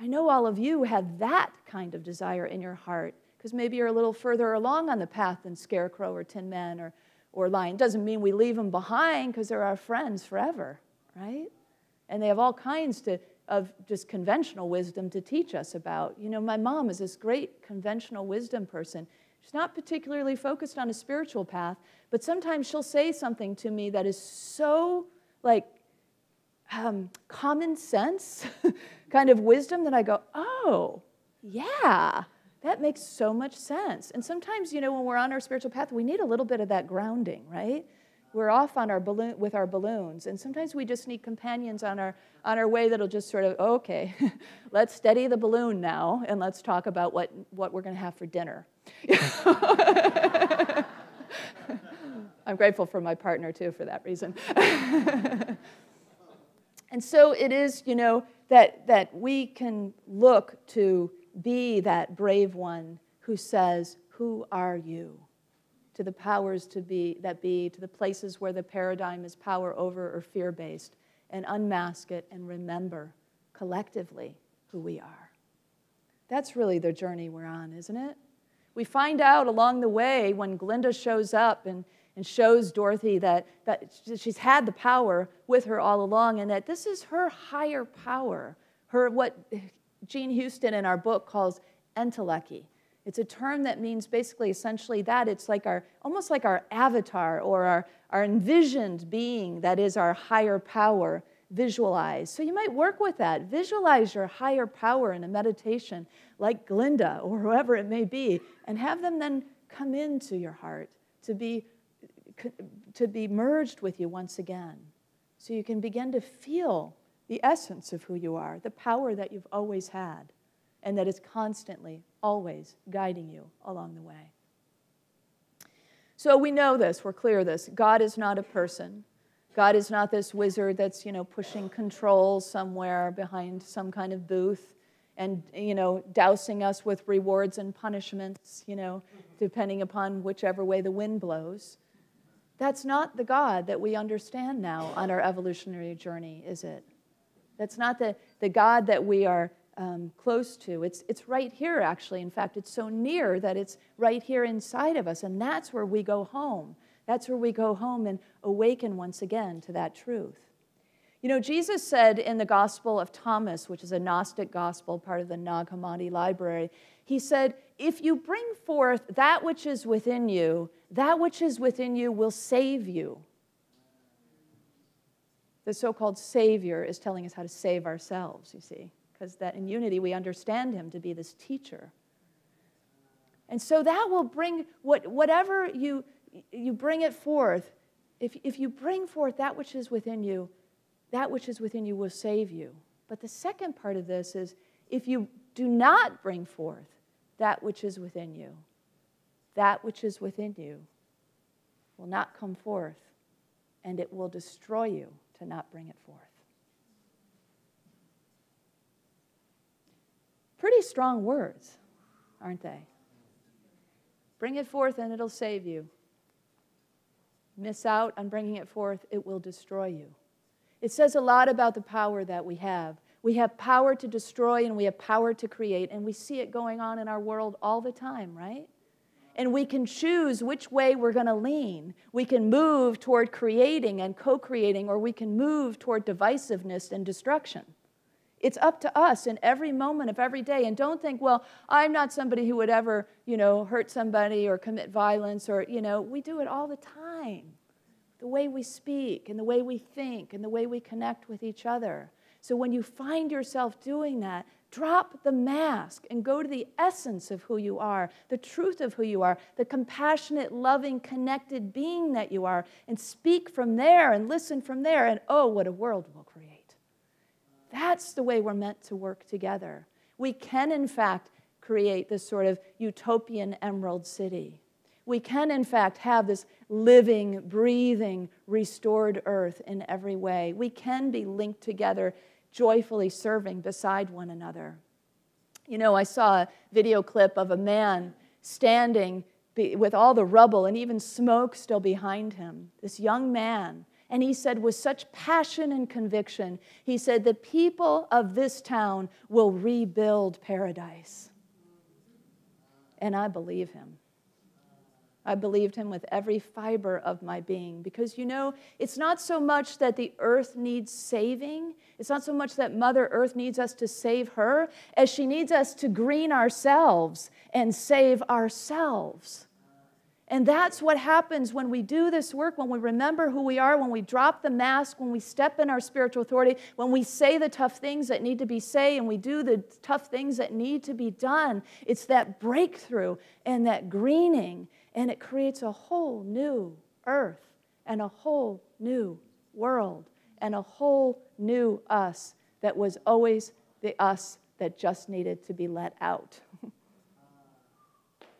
I know all of you have that kind of desire in your heart, because maybe you're a little further along on the path than Scarecrow or Tin Man or Lion. Doesn't mean we leave them behind, because they're our friends forever, right? And they have all kinds of just conventional wisdom to teach us about. You know, my mom is this great conventional wisdom person. She's not particularly focused on a spiritual path, but sometimes she'll say something to me that is so like common sense kind of wisdom that I go, oh, yeah. That makes so much sense. And sometimes, you know, when we're on our spiritual path, we need a little bit of that grounding, right? We're off on our balloon with our balloons, and sometimes we just need companions on our way that'll just sort of, okay, let's steady the balloon now, and let's talk about what we're going to have for dinner. I'm grateful for my partner too for that reason. And so it is, you know, that we can look to be that brave one who says, who are you? To the powers to be, to the places where the paradigm is power over or fear-based, and unmask it and remember collectively who we are. That's really the journey we're on, isn't it? We find out along the way when Glinda shows up and shows Dorothy that she's had the power with her all along, and that this is her higher power, her what Jean Houston in our book calls entelechy. It's a term that means basically essentially that. It's like almost like our avatar or our envisioned being that is our higher power visualized. So you might work with that. Visualize your higher power in a meditation like Glinda or whoever it may be, and have them then come into your heart to be merged with you once again, so you can begin to feel the essence of who you are, the power that you've always had, and that is constantly, always guiding you along the way. So we know this, we're clear this. God is not a person. God is not this wizard that's, you know, pushing controls somewhere behind some kind of booth and, you know, dousing us with rewards and punishments, you know, depending upon whichever way the wind blows. That's not the God that we understand now on our evolutionary journey, is it? That's not the God that we are close to. It's right here, actually. In fact, it's so near that it's right here inside of us, and that's where we go home. That's where we go home and awaken once again to that truth. You know, Jesus said in the Gospel of Thomas, which is a Gnostic gospel, part of the Nag Hammadi library, he said, if you bring forth that which is within you, that which is within you will save you. The so-called Savior is telling us how to save ourselves, you see, because that in unity we understand him to be this teacher. And so that will bring, whatever you bring it forth, if you bring forth that which is within you, that which is within you will save you. But the second part of this is, if you do not bring forth that which is within you, that which is within you will not come forth, and it will destroy you to not bring it forth. Pretty strong words, aren't they? Bring it forth and it'll save you. Miss out on bringing it forth, it will destroy you. It says a lot about the power that we have. We have power to destroy and we have power to create, and we see it going on in our world all the time, right? And we can choose which way we're going to lean. We can move toward creating and co-creating, or we can move toward divisiveness and destruction. It's up to us in every moment of every day. And don't think, well, I'm not somebody who would ever, hurt somebody or commit violence or, we do it all the time. The way we speak and the way we think and the way we connect with each other. So when you find yourself doing that, drop the mask and go to the essence of who you are, the truth of who you are, the compassionate, loving, connected being that you are, and speak from there and listen from there, and oh, what a world we'll create. That's the way we're meant to work together. We can, in fact, create this sort of utopian emerald city. We can, in fact, have this living, breathing, restored earth in every way. We can be linked together, joyfully serving beside one another. I saw a video clip of a man standing with all the rubble and even smoke still behind him, this young man. And he said with such passion and conviction, he said, the people of this town will rebuild paradise. And I believe him. I believed him with every fiber of my being. Because, it's not so much that the earth needs saving. It's not so much that Mother Earth needs us to save her, as she needs us to green ourselves and save ourselves. And that's what happens when we do this work, when we remember who we are, when we drop the mask, when we step in our spiritual authority, when we say the tough things that need to be said, and we do the tough things that need to be done. It's that breakthrough and that greening, and it creates a whole new earth and a whole new world and a whole new us that was always the us that just needed to be let out.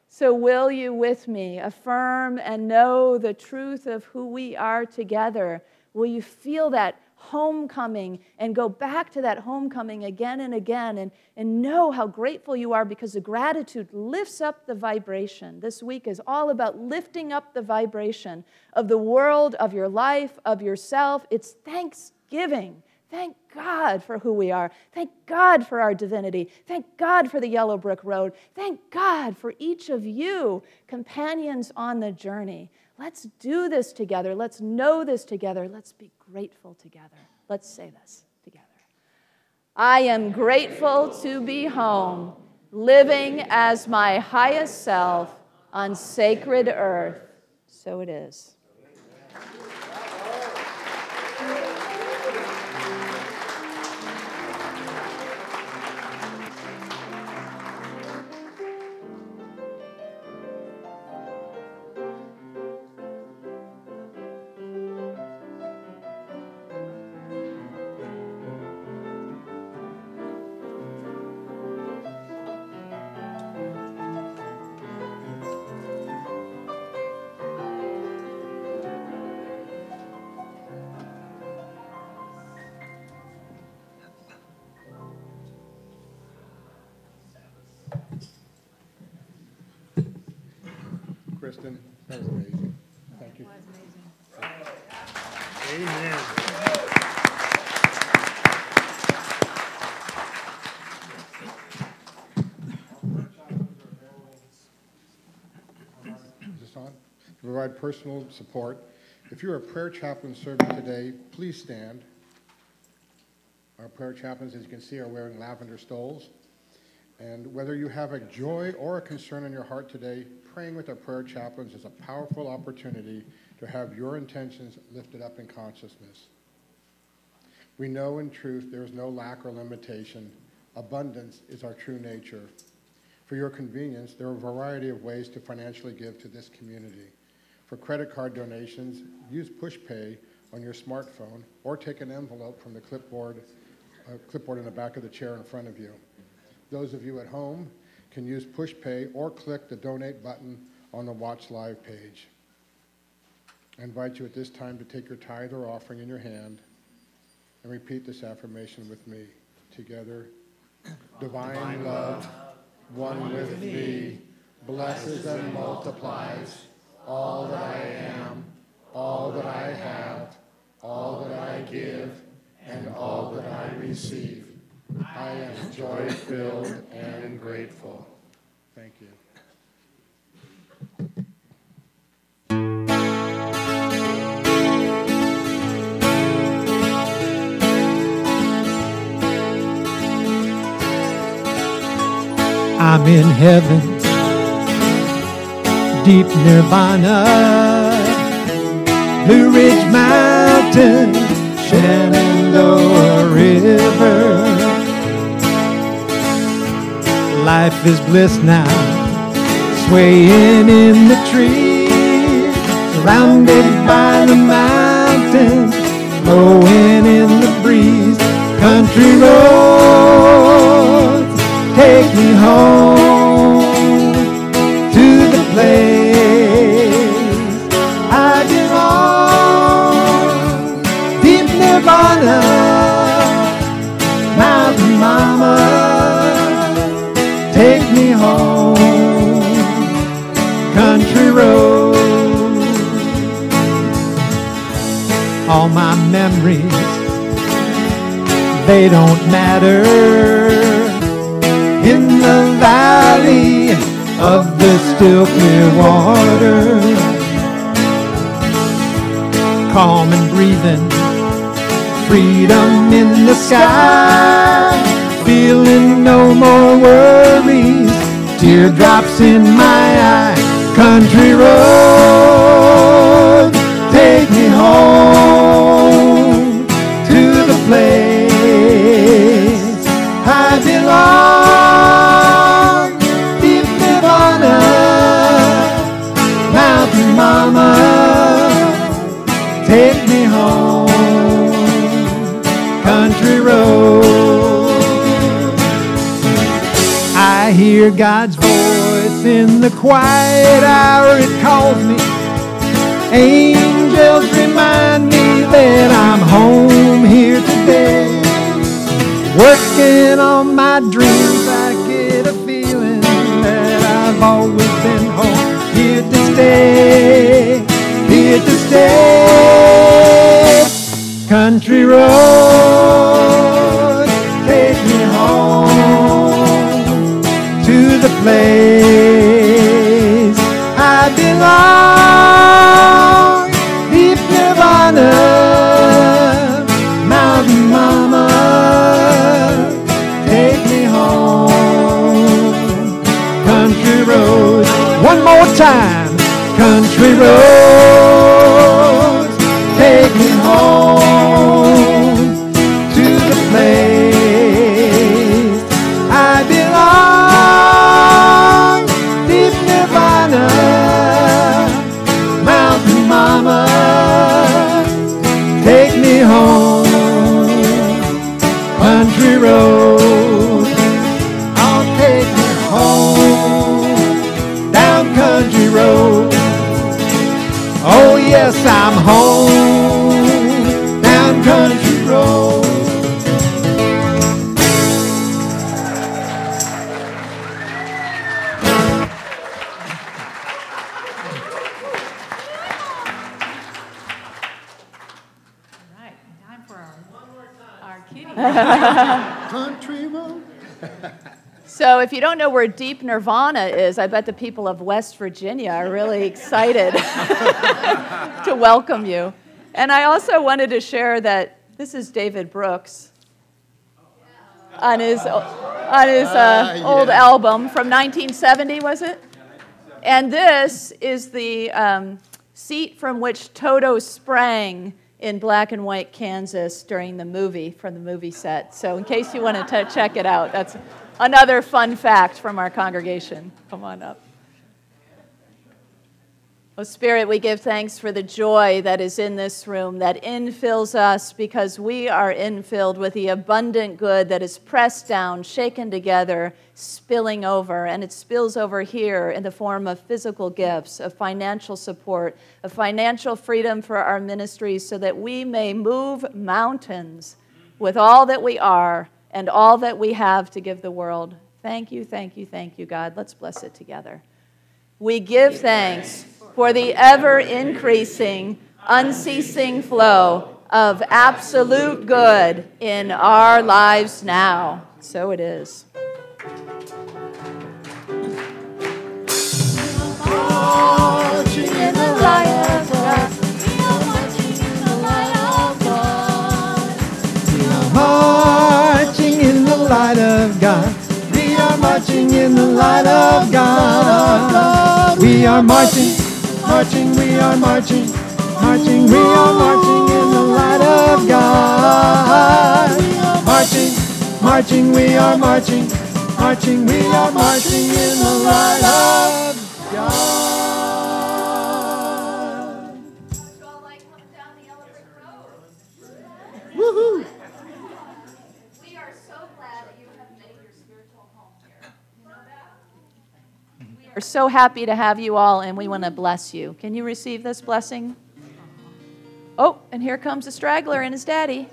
So will you with me affirm and know the truth of who we are together? Will you feel that homecoming and go back to that homecoming again and again and know how grateful you are, because the gratitude lifts up the vibration. This week is all about lifting up the vibration of the world, of your life, of yourself. It's Thanksgiving. Thank God for who we are. Thank God for our divinity. Thank God for the yellow brick road. Thank God for each of you, companions on the journey. Let's do this together. Let's know this together. Let's be grateful together. Let's say this together. I am grateful to be home, living as my highest self on sacred earth. So it is. Kristen, that was amazing. Thank you. That was amazing. Amen. Is this on? To provide personal support. If you're a prayer chaplain serving today, please stand. Our prayer chaplains, as you can see, are wearing lavender stoles. And whether you have a joy or a concern in your heart today, praying with our prayer chaplains is a powerful opportunity to have your intentions lifted up in consciousness. We know in truth there is no lack or limitation. Abundance is our true nature. For your convenience, there are a variety of ways to financially give to this community. For credit card donations, use PushPay on your smartphone or take an envelope from the clipboard in the back of the chair in front of you. Those of you at home can use PushPay or click the donate button on the Watch Live page. I invite you at this time to take your tithe or offering in your hand and repeat this affirmation with me together. Divine love, one with me, blesses and multiplies all that I am, all that I have, all that I give, and all that I receive. I am joy-filled and grateful. Thank you. I'm in heaven, deep nirvana, Blue Ridge Mountain, Shenandoah River. Life is bliss now, swaying in the trees, surrounded by the mountains, blowing in the breeze. Country roads take me home to the place I belong. Deep nirvana, mountain mama, take me home. Country road. All my memories, they don't matter in the valley of the still clear water. Calm and breathing, freedom in the sky, feeling no more worries, teardrops in my eye. Country road, take me home to the place I belong. Deep nirvana, mountain mama, take me home. Country road. I hear God's voice in the quiet hour, it calls me. Angels remind me that I'm home here today. Working on my dreams, I get a feeling that I've always been home. Here to stay, here to stay. Country road, take me home to the place I belong. Deep nirvana, mountain mama, take me home. Country road, one more time. Country road, take me home to the place I belong. Deep nirvana, mountain mama, take me home. Country road, I'll take me home. Down country road, oh yes, I'm home. Down country road. Right, time for our kitty. Country road. So if you don't know where Deep Nirvana is, I bet the people of West Virginia are really excited to welcome you. And I also wanted to share that this is David Brooks on his old album from 1970, was it? And this is the seat from which Toto sprang in black and white Kansas during the movie, from the movie set. So in case you wanted to check it out, that's another fun fact from our congregation. Come on up. Oh, Spirit, we give thanks for the joy that is in this room, that infills us because we are infilled with the abundant good that is pressed down, shaken together, spilling over. And it spills over here in the form of physical gifts, of financial support, of financial freedom for our ministries so that we may move mountains with all that we are and all that we have to give the world. Thank you, thank you, thank you, God. Let's bless it together. We give thanks for the ever-increasing, unceasing flow of absolute good in our lives now. So it is. Marching in the light of God. We are marching in the light of God. Marching in the light of God. We are marching marching in the light of God. We are marching, marching, we are marching, marching, we are marching in the light of God. Marching, marching, we are marching, marching, we are marching in the light of God. Woohoo! We are so glad that you have made your spiritual home here. You know that? We are so happy to have you all, and we want to bless you. Can you receive this blessing? Oh, and here comes a straggler and his daddy.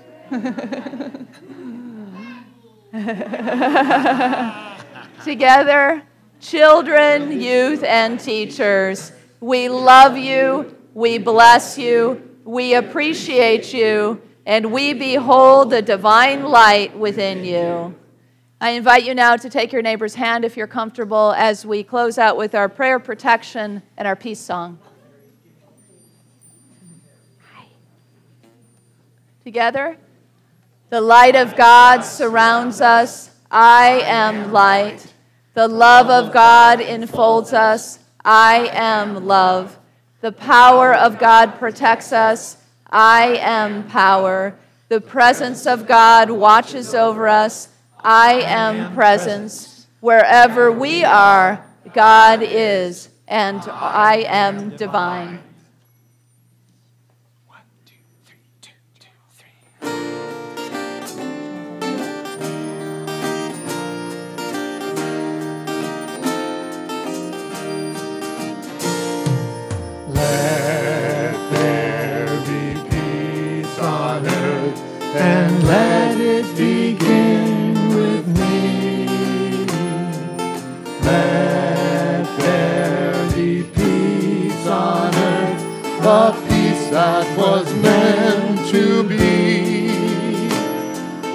Together, children, youth, and teachers, we love you, we bless you, we appreciate you, and we behold the divine light within you. I invite you now to take your neighbor's hand if you're comfortable as we close out with our prayer protection and our peace song. Together, the light of God surrounds us. I am light. The love of God enfolds us. I am love. The power of God protects us. I am power. The presence of God watches over us. I am presence. Wherever we are, God is, and I am divine. And let it begin with me. Let there be peace on earth, the peace that was meant to be.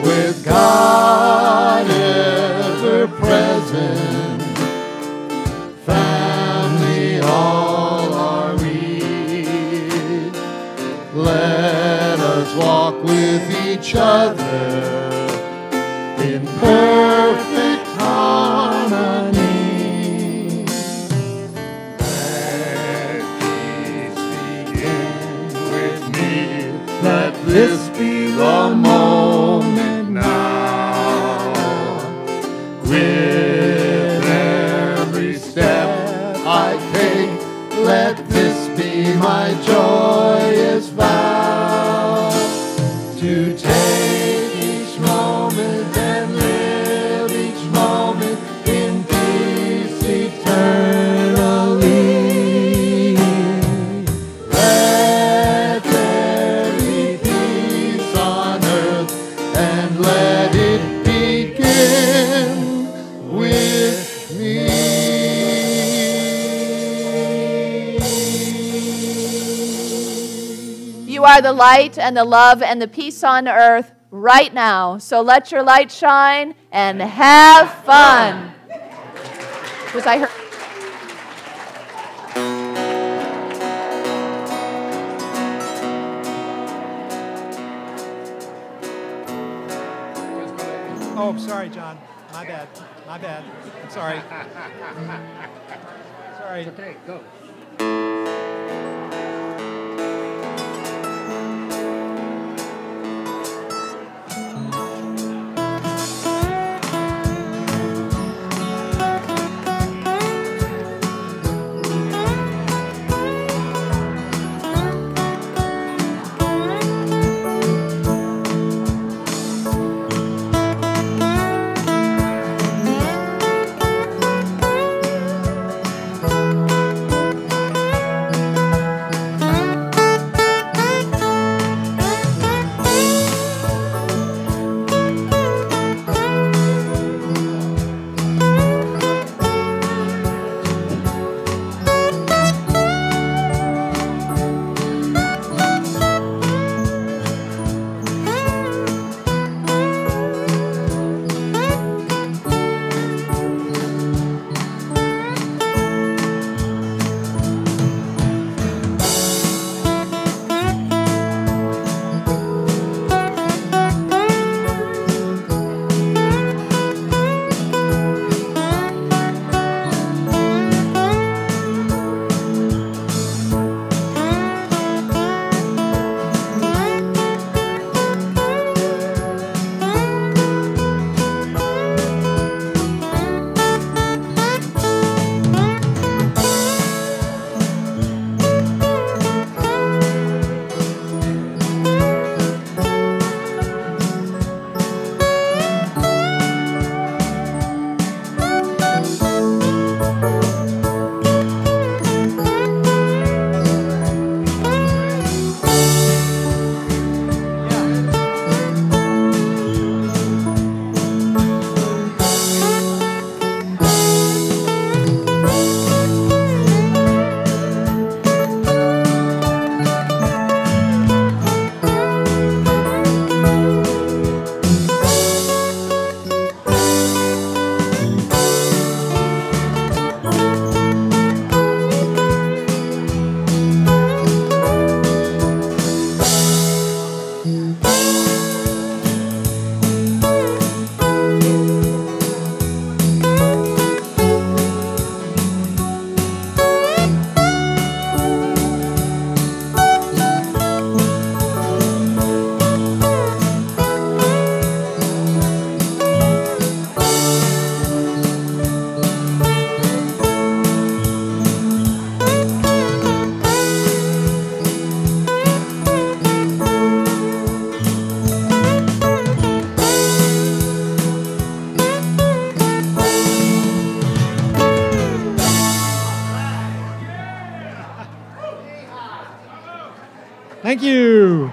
With God ever present, family all are we. Let us walk with each other in perfect harmony. Let peace begin with me. Let this be the moment now. With every step I take, let this be my joyous vow. To take each moment and live each moment in peace eternally. Let there be peace on earth, and let it begin with me. You are the light and the love and the peace on earth right now. So let your light shine and have fun. Was I heard? Oh, I'm sorry, John. My bad. My bad. I'm sorry. Sorry. Okay, go. Thank you.